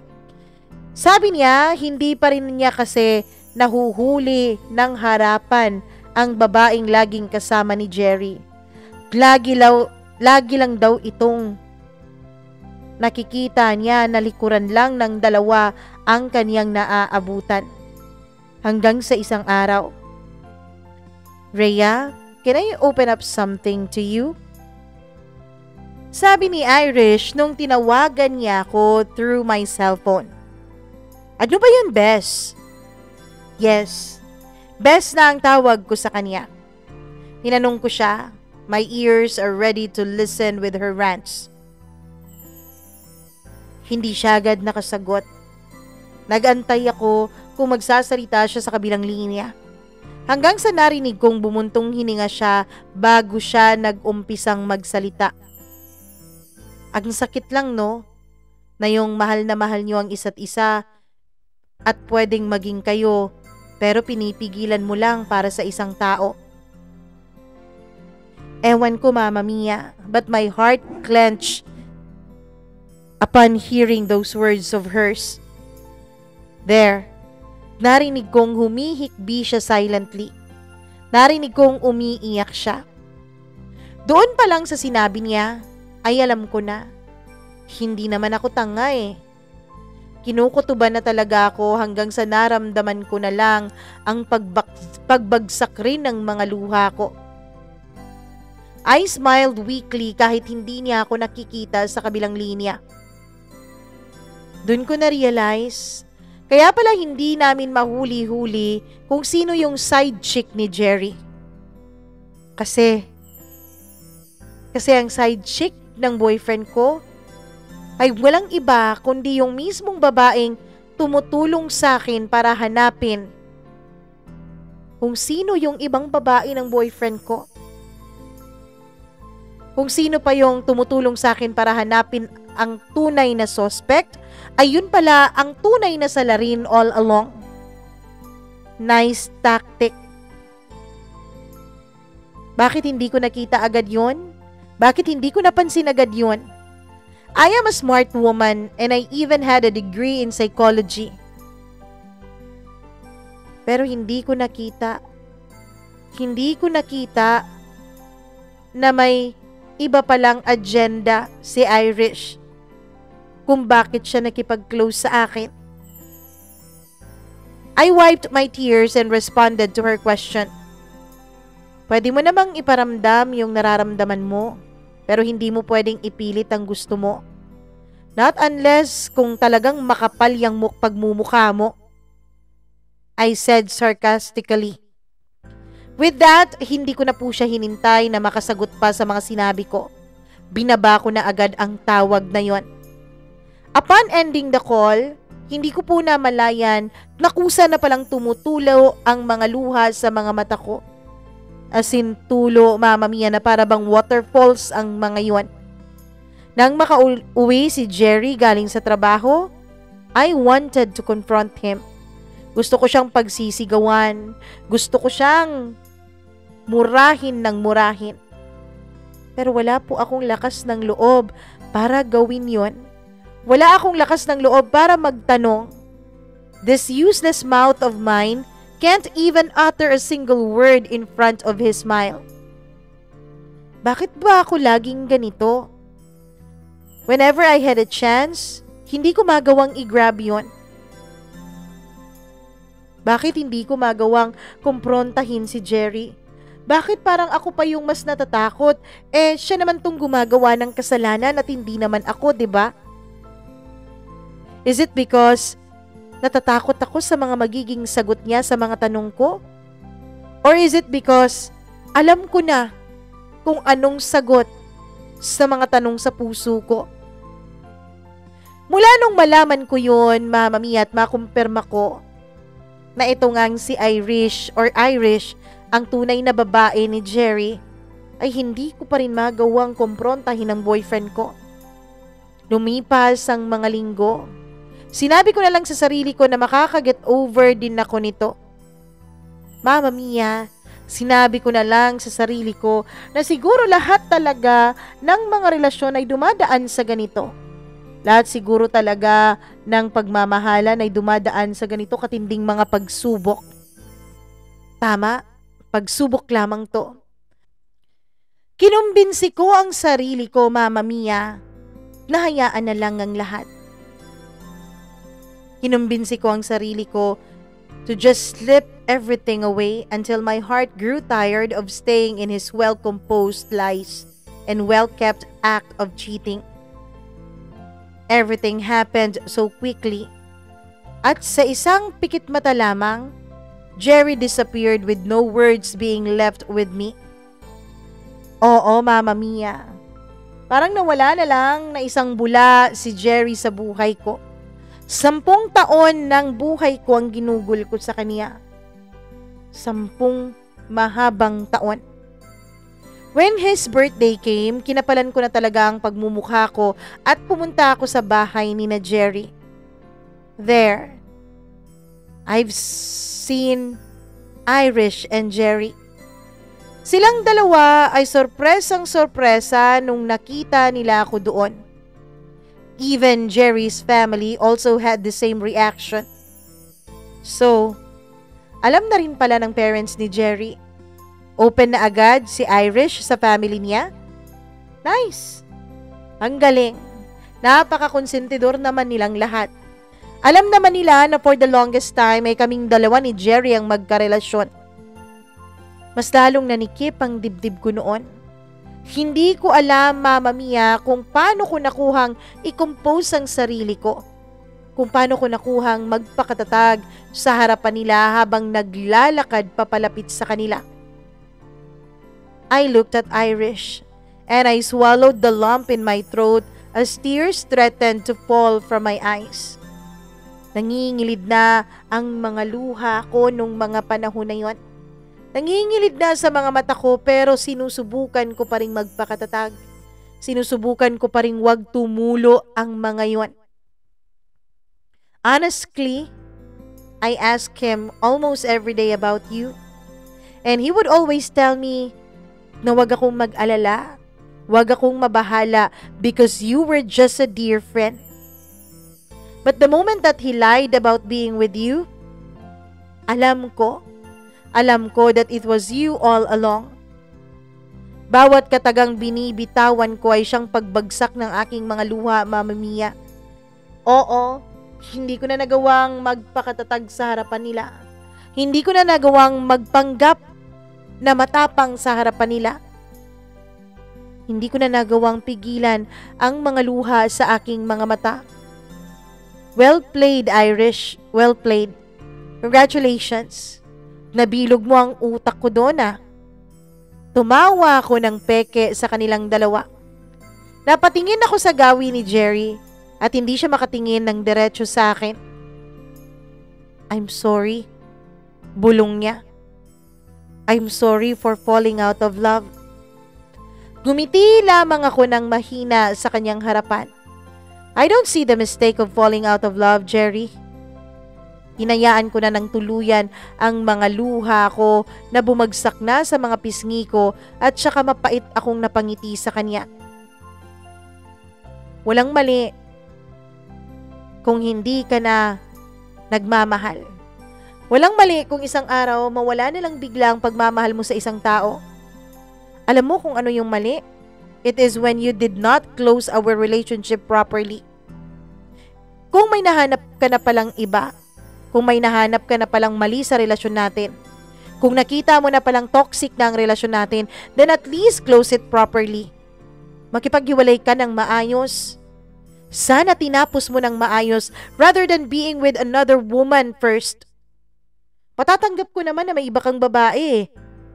Sabi niya, hindi pa rin niya kasi nahuhuli ng harapan ang babaeng laging kasama ni Jerry. Lagi lang daw itong nakikita niya na likuran lang ng dalawa ang kaniyang naaabutan. Hanggang sa isang araw, Rhea, can I open up something to you? Sabi ni Irish nung tinawagan niya ako through my cellphone. Ano ba yun, Bess? Yes, Bess na ang tawag ko sa kanya. Tinanong ko siya, my ears are ready to listen with her rants. Hindi siya agad nakasagot. Nagantay ako kung magsasalita siya sa kabilang linya. Hanggang sa narinig kong bumuntong hininga siya bago siya nag-umpisang magsalita. Ang sakit lang no, na yung mahal na mahal niyo ang isa't isa at pwedeng maging kayo pero pinipigilan mo lang para sa isang tao. Ewan ko, Mama Mia, but my heart clenched upon hearing those words of hers. There, narinig kong humihikbi siya silently. Narinig kong umiiyak siya. Doon pa lang sa sinabi niya, ay alam ko na. Hindi naman ako tanga eh. Kinukutuban na talaga ako hanggang sa naramdaman ko na lang ang pagbagsak rin ng mga luha ko. I smiled weakly kahit hindi niya ako nakikita sa kabilang linya. Doon ko na-realize, kaya pala hindi namin mahuli-huli kung sino yung side chick ni Jerry. Kasi ang side chick ng boyfriend ko ay walang iba kundi yung mismong babaeng tumutulong sa akin para hanapin kung sino yung ibang babae ng boyfriend ko. Kung sino pa yung tumutulong sa akin para hanapin ang tunay na suspect, ayun pala ang tunay na salarin all along. Nice tactic. Bakit hindi ko nakita agad yun? Bakit hindi ko napansin agad yun? I am a smart woman and I even had a degree in psychology. Pero hindi ko nakita na may iba palang agenda si Irish kung bakit siya nakipag-close sa akin. I wiped my tears and responded to her question. Pwede mo namang iparamdam yung nararamdaman mo, pero hindi mo pwedeng ipilit ang gusto mo. Not unless kung talagang makapal yung pagmumukha mo. I said sarcastically. With that, hindi ko na po siya hinintay na makasagot pa sa mga sinabi ko. Binaba ko na agad ang tawag na yon. Upon ending the call, Hindi ko po namalayan na kusa na palang tumutulo ang mga luha sa mga mata ko. As in tulo, Mama Mia, na para bang waterfalls ang mga yun. Nang makauwi si Jerry galing sa trabaho, I wanted to confront him. Gusto ko siyang pagsisigawan. Gusto ko siyang murahin ng murahin. Pero wala po akong lakas ng loob para gawin yon. Wala akong lakas ng loob para magtanong. This useless mouth of mine can't even utter a single word in front of his smile. Bakit ba ako laging ganito? Whenever I had a chance, hindi ko magawang i-grab yon. Bakit hindi ko magawang kumprontahin si Jerry? Bakit parang ako pa yung mas natatakot? Siya naman tong gumagawa ng kasalanan at hindi naman ako, 'di ba? Is it because natatakot ako sa mga magiging sagot niya sa mga tanong ko? Or is it because alam ko na kung anong sagot sa mga tanong sa puso ko? Mula nung malaman ko yun, Mama Mia, at makumpirma ko na ito ngang si Irish ang tunay na babae ni Jerry, ay hindi ko pa rin magawang kumprontahin ang boyfriend ko. Lumipas ang mga linggo. Sinabi ko na lang sa sarili ko na makakaget over din ako nito. Mama Mia, sinabi ko na lang sa sarili ko na siguro lahat talaga ng mga relasyon ay dumadaan sa ganito. Lahat siguro talaga ng pagmamahalan ay dumadaan sa ganito katinding mga pagsubok. Tama, pagsubok lamang to. Kinumbinsi ko ang sarili ko, Mama Mia, na hayaan na lang ang lahat. Kinumbinsi ko ang sarili ko to just slip everything away until my heart grew tired of staying in his well-composed lies and well-kept act of cheating. Everything happened so quickly. At sa isang pikit mata lamang, Jerry disappeared with no words being left with me. Oo, Mama Mia. Parang nawala na lang na isang bula si Jerry sa buhay ko. 10 taon ng buhay ko ang ginugol ko sa kanya. 10 mahabang taon. When his birthday came, kinapalan ko na talaga ang pagmumukha ko at pumunta ako sa bahay ni na Jerry. There, I've seen Irish and Jerry. Silang dalawa ay sorpresang-sorpresa nung nakita nila ako doon. Even Jerry's family also had the same reaction. So, alam na rin pala ng parents ni Jerry. Open na agad si Irish sa family niya. Nice. Ang galing. Napaka-konsentidor naman nilang lahat. Alam naman nila na for the longest time ay kaming dalawa ni Jerry ang magkarelasyon. Mas lalong nanikip ang dibdib ko noon. Hindi ko alam, Mama Mia, kung paano ko nakuhang i-compose ang sarili ko. Kung paano ko nakuhang magpakatatag sa harapan nila habang naglalakad papalapit sa kanila. I looked at Irish and I swallowed the lump in my throat as tears threatened to fall from my eyes. Nangingilid na ang mga luha ko nung mga panahon na yon. Nangingilid na sa mga mata ko pero sinusubukan ko pa ring magpakatatag. Sinusubukan ko pa ring wag tumulo ang mga yon. Honestly, I asked him almost every day about you. And he would always tell me na wag akong mag-alala, wag akong mabahala because you were just a dear friend. But the moment that he lied about being with you, alam ko that it was you all along. Bawat katagang binibitawan ko ay siyang pagbagsak ng aking mga luha, Mama Mia. Oo, hindi ko na nagawang magpakatatag sa harapan nila. Hindi ko na nagawang magpanggap na matapang sa harapan nila. Hindi ko na nagawang pigilan ang mga luha sa aking mga mata. Well played, Irish. Well played. Congratulations. Nabilog mo ang utak ko doon, ah. Tumawa ako ng peke sa kanilang dalawa. Napatingin ako sa gawi ni Jerry at hindi siya makatingin ng diretso sa akin. I'm sorry. Bulong niya. I'm sorry for falling out of love. Gumiti lamang ako ng mahina sa kanyang harapan. I don't see the mistake of falling out of love, Jerry. Hinayaan ko na ng tuluyan ang mga luha ko na bumagsak na sa mga pisngi ko at saka mapait akong napangiti sa kanya. Walang mali kung hindi ka na nagmamahal. Walang mali kung isang araw mawala na lang bigla ang pagmamahal mo sa isang tao. Alam mo kung ano yung mali? It is when you did not close our relationship properly. Kung may nahanap ka na palang iba, kung may nahanap ka na palang mali sa relasyon natin, kung nakita mo na palang toxic na ang relasyon natin, then at least close it properly. Makipaghiwalay ka ng maayos. Sana tinapos mo ng maayos rather than being with another woman first. Patatanggap ko naman na may iba kang babae.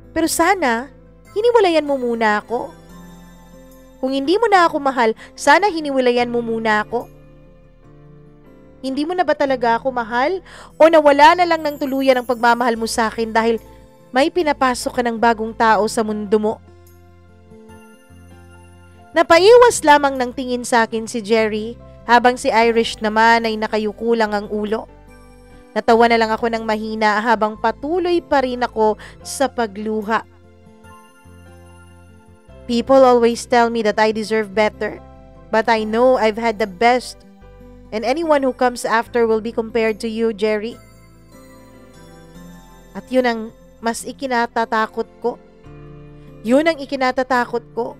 Pero sana, hiniwalayan mo muna ako. Kung hindi mo na ako mahal, sana hiniwalayan mo muna ako. Hindi mo na ba talaga ako mahal? O nawala na lang ng tuluyan ang pagmamahal mo sa akin dahil may pinapasok ka ng bagong tao sa mundo mo? Napaiwas lamang ng tingin sa akin si Jerry habang si Irish naman ay nakayuko lang ang ulo. Natawa na lang ako ng mahina habang patuloy pa rin ako sa pagluha. People always tell me that I deserve better, but I know I've had the best. And anyone who comes after will be compared to you, Jerry. At yun ang mas ikinatatakot ko. Yun ang ikinatatakot ko.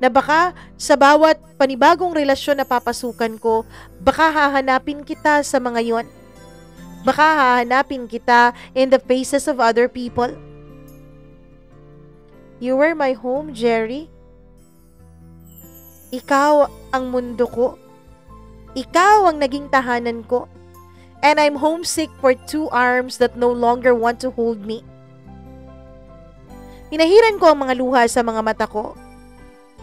Na baka sa bawat panibagong relasyon na papasukan ko, baka hahanapin kita sa mga yon. Baka hahanapin kita in the faces of other people. You were my home, Jerry. Ikaw ang mundo ko. Ikaw ang naging tahanan ko. And I'm homesick for two arms that no longer want to hold me. Pinahiran ko ang mga luha sa mga mata ko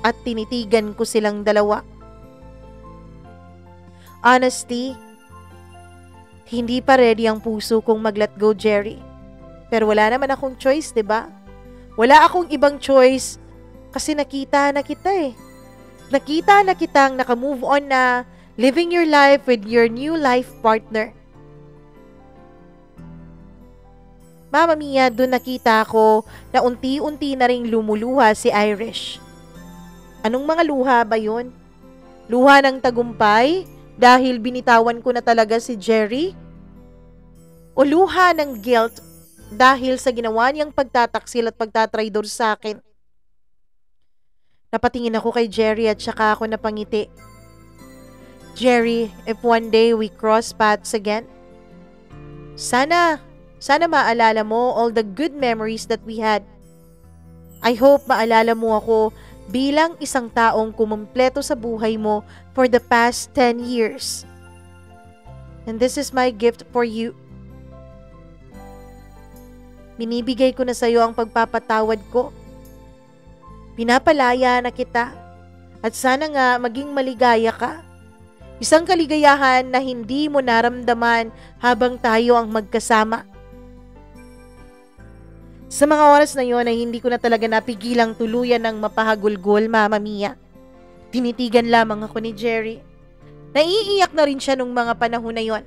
at tinitigan ko silang dalawa. Honestly, hindi pa ready ang puso kong mag-let go, Jerry. Pero wala naman akong choice, 'di ba? Wala akong ibang choice kasi nakita na kita eh. Nakita na kitang naka-move on na, living your life with your new life partner. Mama Mia, doon nakita ko na unti-unti na ring lumuluha si Irish. Anong mga luha ba yun? Luha ng tagumpay dahil binitawan ko na talaga si Jerry? O luha ng guilt dahil sa ginawa niyang pagtataksil at pagtatraidor sa akin? Napatingin ako kay Jerry at saka ako napangiti. Jerry, if one day we cross paths again, sana maalala mo all the good memories that we had. I hope maalala mo ako bilang isang taong kumumpleto sa buhay mo for the past 10 years. And this is my gift for you. Binibigay ko na sa iyo ang pagpapatawad ko. Pinapalaya na kita at sana nga maging maligaya ka. Isang kaligayahan na hindi mo naramdaman habang tayo ang magkasama. Sa mga oras na yon ay hindi ko na talaga napigilang tuluyan ng mapahagulgol, Mama Mia. Tinitigan lamang ako ni Jerry. Naiiyak na rin siya nung mga panahon na yon.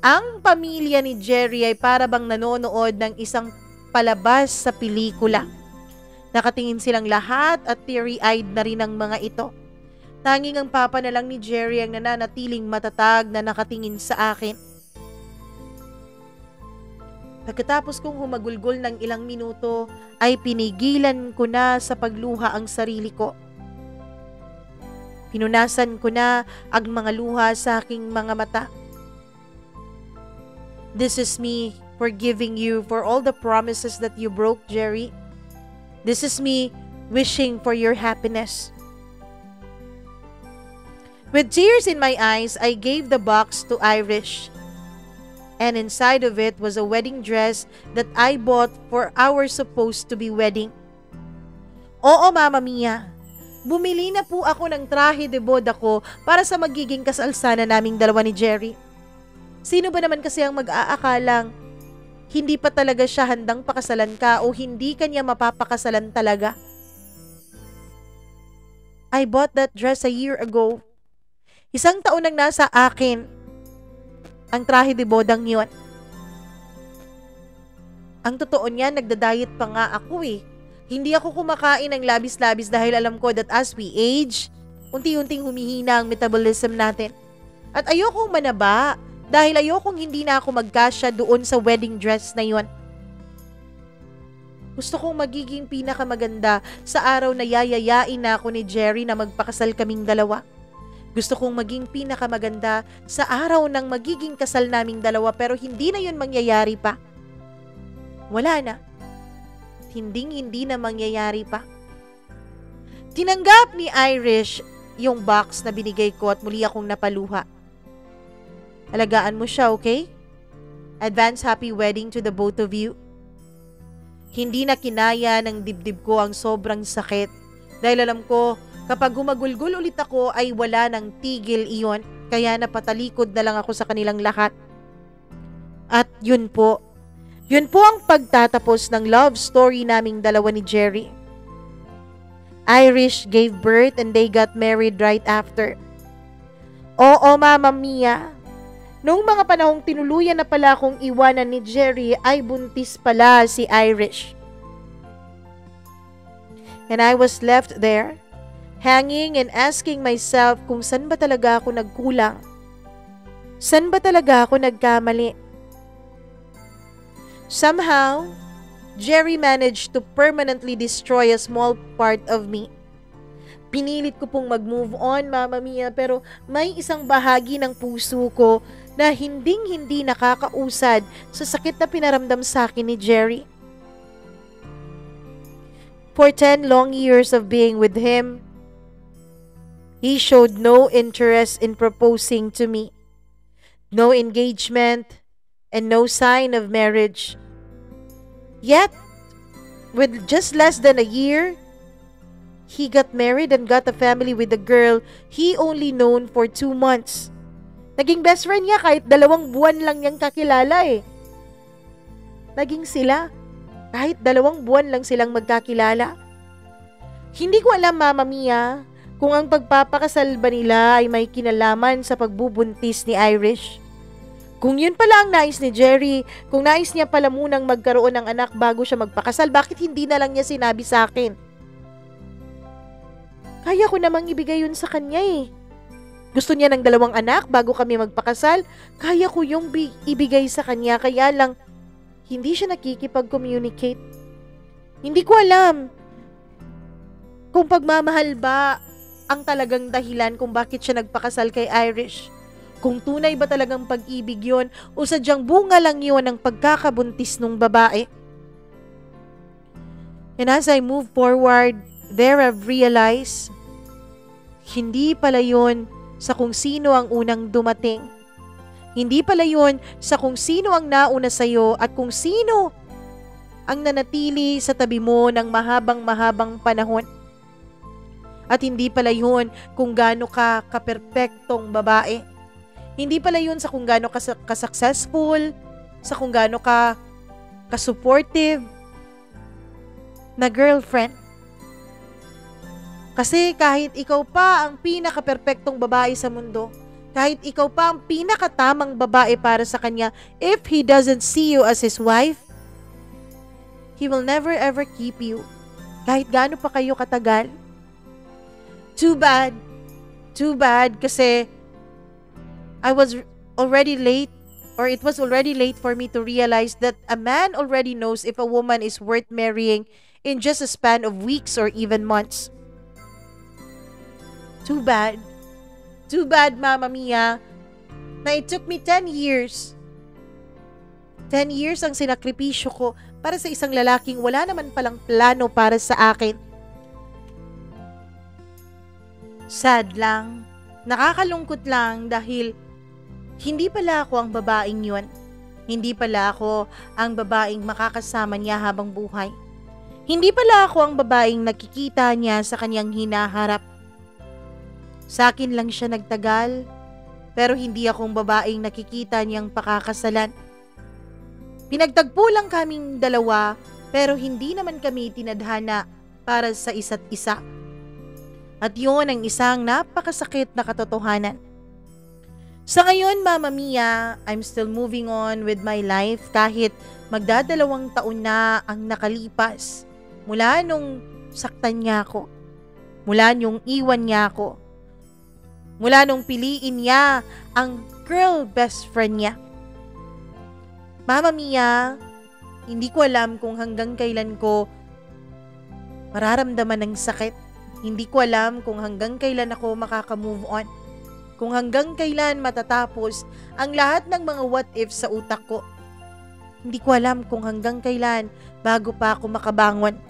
Ang pamilya ni Jerry ay para bang nanonood ng isang palabas sa pelikula. Nakatingin silang lahat at teary-eyed na rin ang mga ito. Tanging ang papa na lang ni Jerry ang nananatiling matatag na nakatingin sa akin. Pagkatapos kong humagulgol ng ilang minuto, ay pinigilan ko na sa pagluha ang sarili ko. Pinunasan ko na ang mga luha sa aking mga mata. This is me forgiving you for all the promises that you broke, Jerry. This is me wishing for your happiness. With tears in my eyes, I gave the box to Irish. And inside of it was a wedding dress that I bought for our supposed to be wedding. Oo, Mama Mia. Bumili na po ako ng trahe de boda ko para sa magiging kasal sana naming dalawa ni Jerry. Sino ba naman kasi ang mag-aakalang hindi pa talaga siya handang pakasalan ka o hindi kanya mapapakasalan talaga? I bought that dress a year ago. 1 taon nang nasa akin ang trahe de bodang yon. Ang totoo niya, nagda-diet pa nga ako eh. Hindi ako kumakain ng labis-labis dahil alam ko that as we age, unti-unting humihina ang metabolism natin. At ayokong manaba dahil ayokong hindi na ako magkasya doon sa wedding dress na yon. Gusto kong magiging pinakamaganda sa araw na yayayain na ako ni Jerry na magpakasal kaming dalawa. Gusto kong maging pinakamaganda sa araw ng magiging kasal naming dalawa pero hindi na yun mangyayari pa. Wala na. Hindi na mangyayari pa. Tinanggap ni Irish yung box na binigay ko at muli akong napaluha. Alagaan mo siya, okay? Advance happy wedding to the both of you. Hindi na kinaya ng dibdib ko ang sobrang sakit dahil alam ko kapag gumagulgul ulit ako ay wala ng tigil iyon, kaya napatalikod na lang ako sa kanilang lahat. At yun po ang pagtatapos ng love story naming dalawa ni Jerry. Irish gave birth and they got married right after. Oo, Mama Mia. Noong mga panahong tinuluyan na pala akong iwanan ni Jerry ay buntis pala si Irish. And I was left there, hanging and asking myself kung saan ba talaga ako nagkulang. Saan ba talaga ako nagkamali? Somehow, Jerry managed to permanently destroy a small part of me. Pinilit ko pong mag-move on, Mama Mia, pero may isang bahagi ng puso ko na hinding-hindi nakakausad sa sakit na pinaramdam sa akin ni Jerry. For 10 long years of being with him, he showed no interest in proposing to me, no engagement, and no sign of marriage. Yet, with just less than a year, he got married and got a family with a girl he only known for 2 months. Naging best friend niya kahit 2 buwan lang niyang kakilala eh. Naging sila kahit 2 buwan lang silang magkakilala. Hindi ko alam, Mama Mia, kung ang pagpapakasal ba nila ay may kinalaman sa pagbubuntis ni Irish. Kung yun pala ang nais ni Jerry, kung nais niya pala munang magkaroon ng anak bago siya magpakasal, bakit hindi na lang niya sinabi sa akin? Kaya ko namang ibigay yun sa kanya eh. Gusto niya ng 2 anak bago kami magpakasal, kaya ko yung ibigay sa kanya, kaya lang hindi siya nakikipag-communicate. Hindi ko alam kung pagmamahal ba ang talagang dahilan kung bakit siya nagpakasal kay Irish. Kung tunay ba talagang pag-ibig yon o sadyang bunga lang yon ng pagkakabuntis ng babae. And as I move forward, there I've realized, hindi pala yon sa kung sino ang unang dumating. Hindi pala yon sa kung sino ang nauna sa'yo at kung sino ang nanatili sa tabi mo ng mahabang-mahabang panahon. At hindi pala yon kung gaano ka kaperpektong babae. Hindi pala yun sa kung gaano ka successful, sa kung gaano ka supportive na girlfriend. Kasi kahit ikaw pa ang pinaka-perpektong babae sa mundo, kahit ikaw pa ang pinakatamang babae para sa kanya, if he doesn't see you as his wife, he will never ever keep you. Kahit gaano pa kayo katagal. Too bad kasi I was already late, or it was already late for me to realize that a man already knows if a woman is worth marrying in just a span of weeks or even months. Too bad, Mama Mia, na it took me 10 years. 10 years ang sinakripisyo ko para sa isang lalaking wala naman palang plano para sa akin. Sad lang, nakakalungkot lang dahil hindi pala ako ang babaeng yun. Hindi pala ako ang babaeng makakasama niya habang buhay. Hindi pala ako ang babaeng nakikita niya sa kanyang hinaharap. Sa akin lang siya nagtagal pero hindi akong babaeng nakikita niyang pakakasalan. Pinagtagpo lang kaming dalawa pero hindi naman kami tinadhana para sa isa't isa. At yun ang isang napakasakit na katotohanan. Sa ngayon, Mama Mia, I'm still moving on with my life kahit magdadalawang taon na ang nakalipas mula nung saktan niya ako, mula nung iwan niya ako, mula nung piliin niya ang girl best friend niya. Mama Mia, hindi ko alam kung hanggang kailan ko mararamdaman ng sakit. Hindi ko alam kung hanggang kailan ako makaka-move on. Kung hanggang kailan matatapos ang lahat ng mga what if sa utak ko. Hindi ko alam kung hanggang kailan bago pa ako makabangon.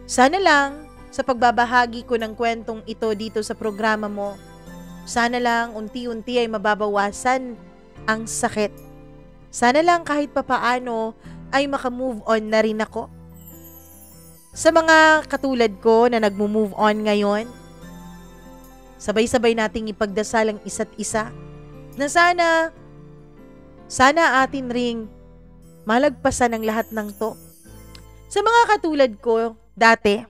Sana lang sa pagbabahagi ko ng kwentong ito dito sa programa mo, sana lang unti-unti ay mababawasan ang sakit. Sana lang kahit papaano ay makamove on na rin ako. Sa mga katulad ko na nagmo-move on ngayon, sabay-sabay nating ipagdasal ang isa't isa na sana atin ring malagpasan ang lahat ng to. Sa mga katulad ko dati,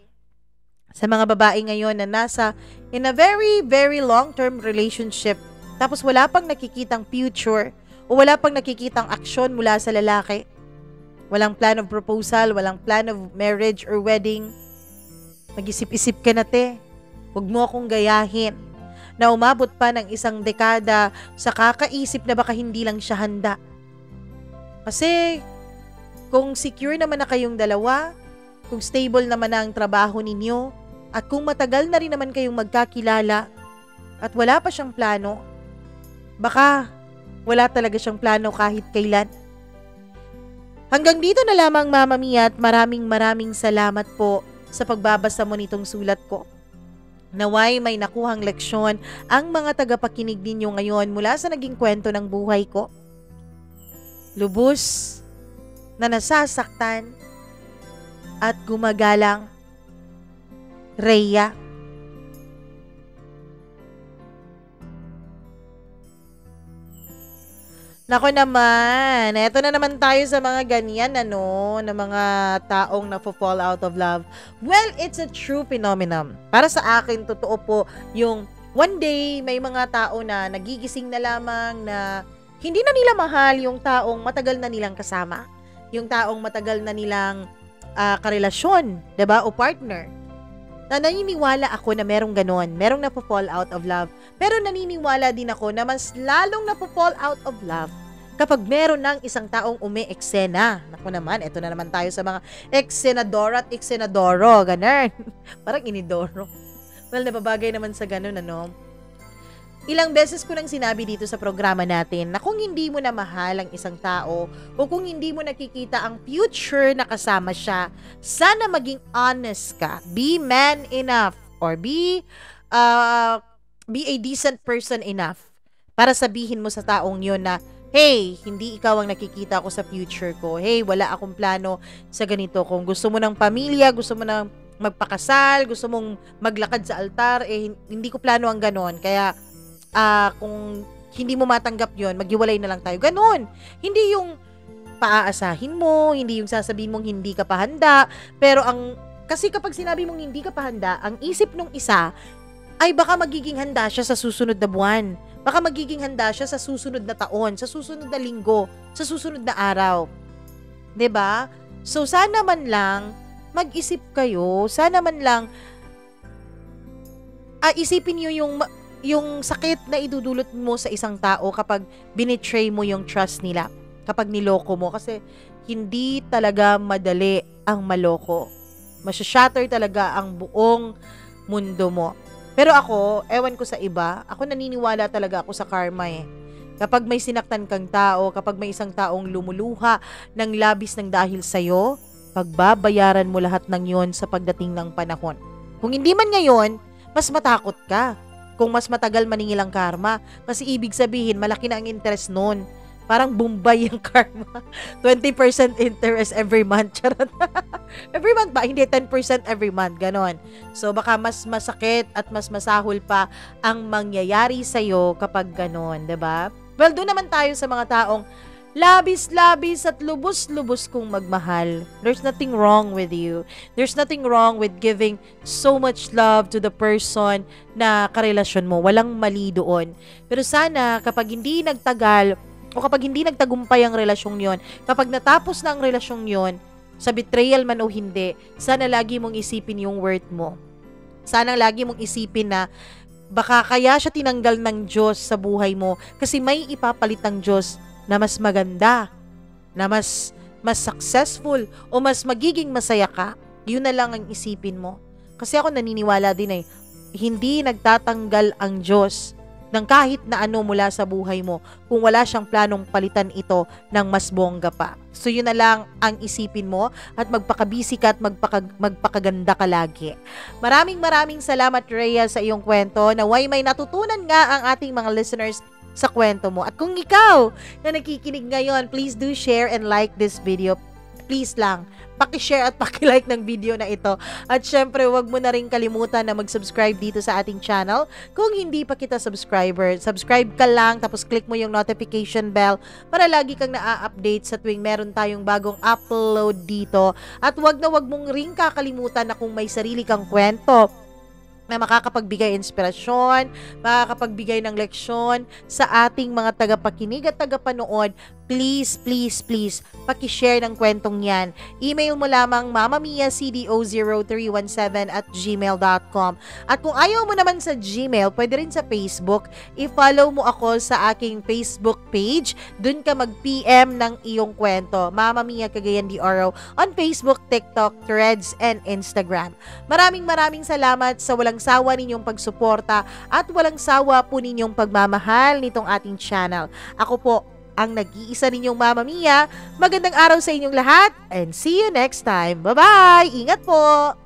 sa mga babae ngayon na nasa in a very, very long-term relationship, tapos wala pang nakikitang future o wala pang nakikitang aksyon mula sa lalaki. Walang plan of proposal, walang plan of marriage or wedding. Mag-isip-isip ka na, te. Huwag mo akong gayahin na umabot pa ng isang dekada sa kakaisip na baka hindi lang siya handa. Kasi kung secure naman na kayong dalawa, kung stable naman na ang trabaho ninyo, at kung matagal na rin naman kayong magkakilala at wala pa siyang plano, baka wala talaga siyang plano kahit kailan. Hanggang dito na lamang, Mama Mia, at maraming salamat po sa pagbabasa mo nitong sulat ko. Naway may nakuhang leksyon ang mga tagapakinig ninyo ngayon mula sa naging kwento ng buhay ko. Lubos na nasasaktan at gumagalang, Rhea. Nako naman, eto na naman tayo sa mga ganyan na mga taong na-fall out of love. Well, it's a true phenomenon. Para sa akin, totoo po yung one day may mga tao na nagigising na lamang na hindi na nila mahal yung taong matagal na nilang kasama. Yung taong matagal na nilang karelasyon, 'di ba? O partner. Na naniniwala ako na merong ganon, merong na-fall out of love. Pero naniniwala din ako na mas lalong na-fall out of love kapag meron ng isang taong umi-eksena. Naku naman, eto na naman tayo sa mga eksenadora at eksenadoro, ganun. Parang inidoro. Well, nababagay naman sa ganun, Ilang beses ko nang sinabi dito sa programa natin na kung hindi mo na mahal ang isang tao o kung hindi mo nakikita ang future na kasama siya, sana maging honest ka. Be man enough or be a decent person enough para sabihin mo sa taong yun na, hey, hindi ikaw ang nakikita ko sa future ko. Hey, wala akong plano sa ganito. Kung gusto mo ng pamilya, gusto mo ng magpakasal, gusto mong maglakad sa altar, hindi ko plano ang ganon. Kaya, kung hindi mo matanggap yon, maghiwalay na lang tayo. Ganon. Hindi yung paaasahin mo, hindi yung sasabihin mong hindi ka pa handa. Pero kasi kapag sinabi mong hindi ka pa handa, ang isip nung isa ay baka magiging handa siya sa susunod na buwan. Baka magiging handa siya sa susunod na taon, sa susunod na linggo, sa susunod na araw. 'Di ba? So sana man lang mag-isip kayo, sana man lang isipin niyo yung sakit na idudulot mo sa isang tao kapag binetray mo yung trust nila, kapag niloko mo, kasi hindi talaga madali ang maloko. Masya-shatter talaga ang buong mundo mo. Pero ako, ewan ko sa iba, ako naniniwala talaga ako sa karma Kapag may sinaktan kang tao, kapag may isang taong lumuluha ng labis ng dahil sa'yo, pagbabayaran mo lahat ng yon sa pagdating ng panahon. Kung hindi man ngayon, mas matakot ka. Kung mas matagal maningil ang karma, kasi ibig sabihin, malaki na ang interest nun. Parang Bombay yung karma. 20% interest every month. Charot. Every month ba? Hindi, 10% every month. Ganon. So, baka mas masakit at mas masahol pa ang mangyayari sa'yo kapag ganon. Diba? Well, doon naman tayo sa mga taong labis-labis at lubos-lubos kong magmahal. There's nothing wrong with you. There's nothing wrong with giving so much love to the person na karelasyon mo. Walang mali doon. Pero sana kapag hindi nagtagal o kapag hindi nagtagumpay ang relasyong yon, kapag natapos na ang relasyong yon, sa betrayal man o hindi, sana lagi mong isipin yung worth mo. Sana lagi mong isipin na baka kaya siya tinanggal ng Diyos sa buhay mo kasi may ipapalit ang Diyos na mas maganda, na mas successful, o mas magiging masaya ka. Yun na lang ang isipin mo. Kasi ako naniniwala din hindi nagtatanggal ang Diyos ng kahit na ano mula sa buhay mo kung wala siyang planong palitan ito ng mas bongga pa. So yun na lang ang isipin mo at magpakabisi ka at magpakaganda ka lagi. Maraming salamat, Rhea, sa iyong kwento. Naway may natutunan nga ang ating mga listeners sa kwento mo. At kung ikaw na nakikinig ngayon, please do share and like this video. Please lang, paki-share at paki-like ng video na ito. At syempre, wag mo na rin kalimutan na mag-subscribe dito sa ating channel. Kung hindi pa kita subscriber, subscribe ka lang tapos click mo yung notification bell para lagi kang na-update sa tuwing meron tayong bagong upload dito. At wag mong rin kakalimutan na kung may sarili kang kwento na makakapagbigay inspirasyon, makakapagbigay ng leksyon sa ating mga tagapakinig at tagapanood, please, paki-share ng kwentong yan. Email mo lamang mamamiacdo0317@gmail.com. At kung ayaw mo naman sa Gmail, pwede rin sa Facebook. I-follow mo ako sa aking Facebook page. Dun ka mag-PM ng iyong kwento. Mama Mia Cagayan de Oro on Facebook, TikTok, Threads, and Instagram. Maraming salamat sa walang sawa ninyong pagsuporta at walang sawa po ninyong pagmamahal nitong ating channel. Ako po ang nag-iisa ninyong Mama Mia. Magandang araw sa inyong lahat and see you next time. Bye-bye! Ingat po!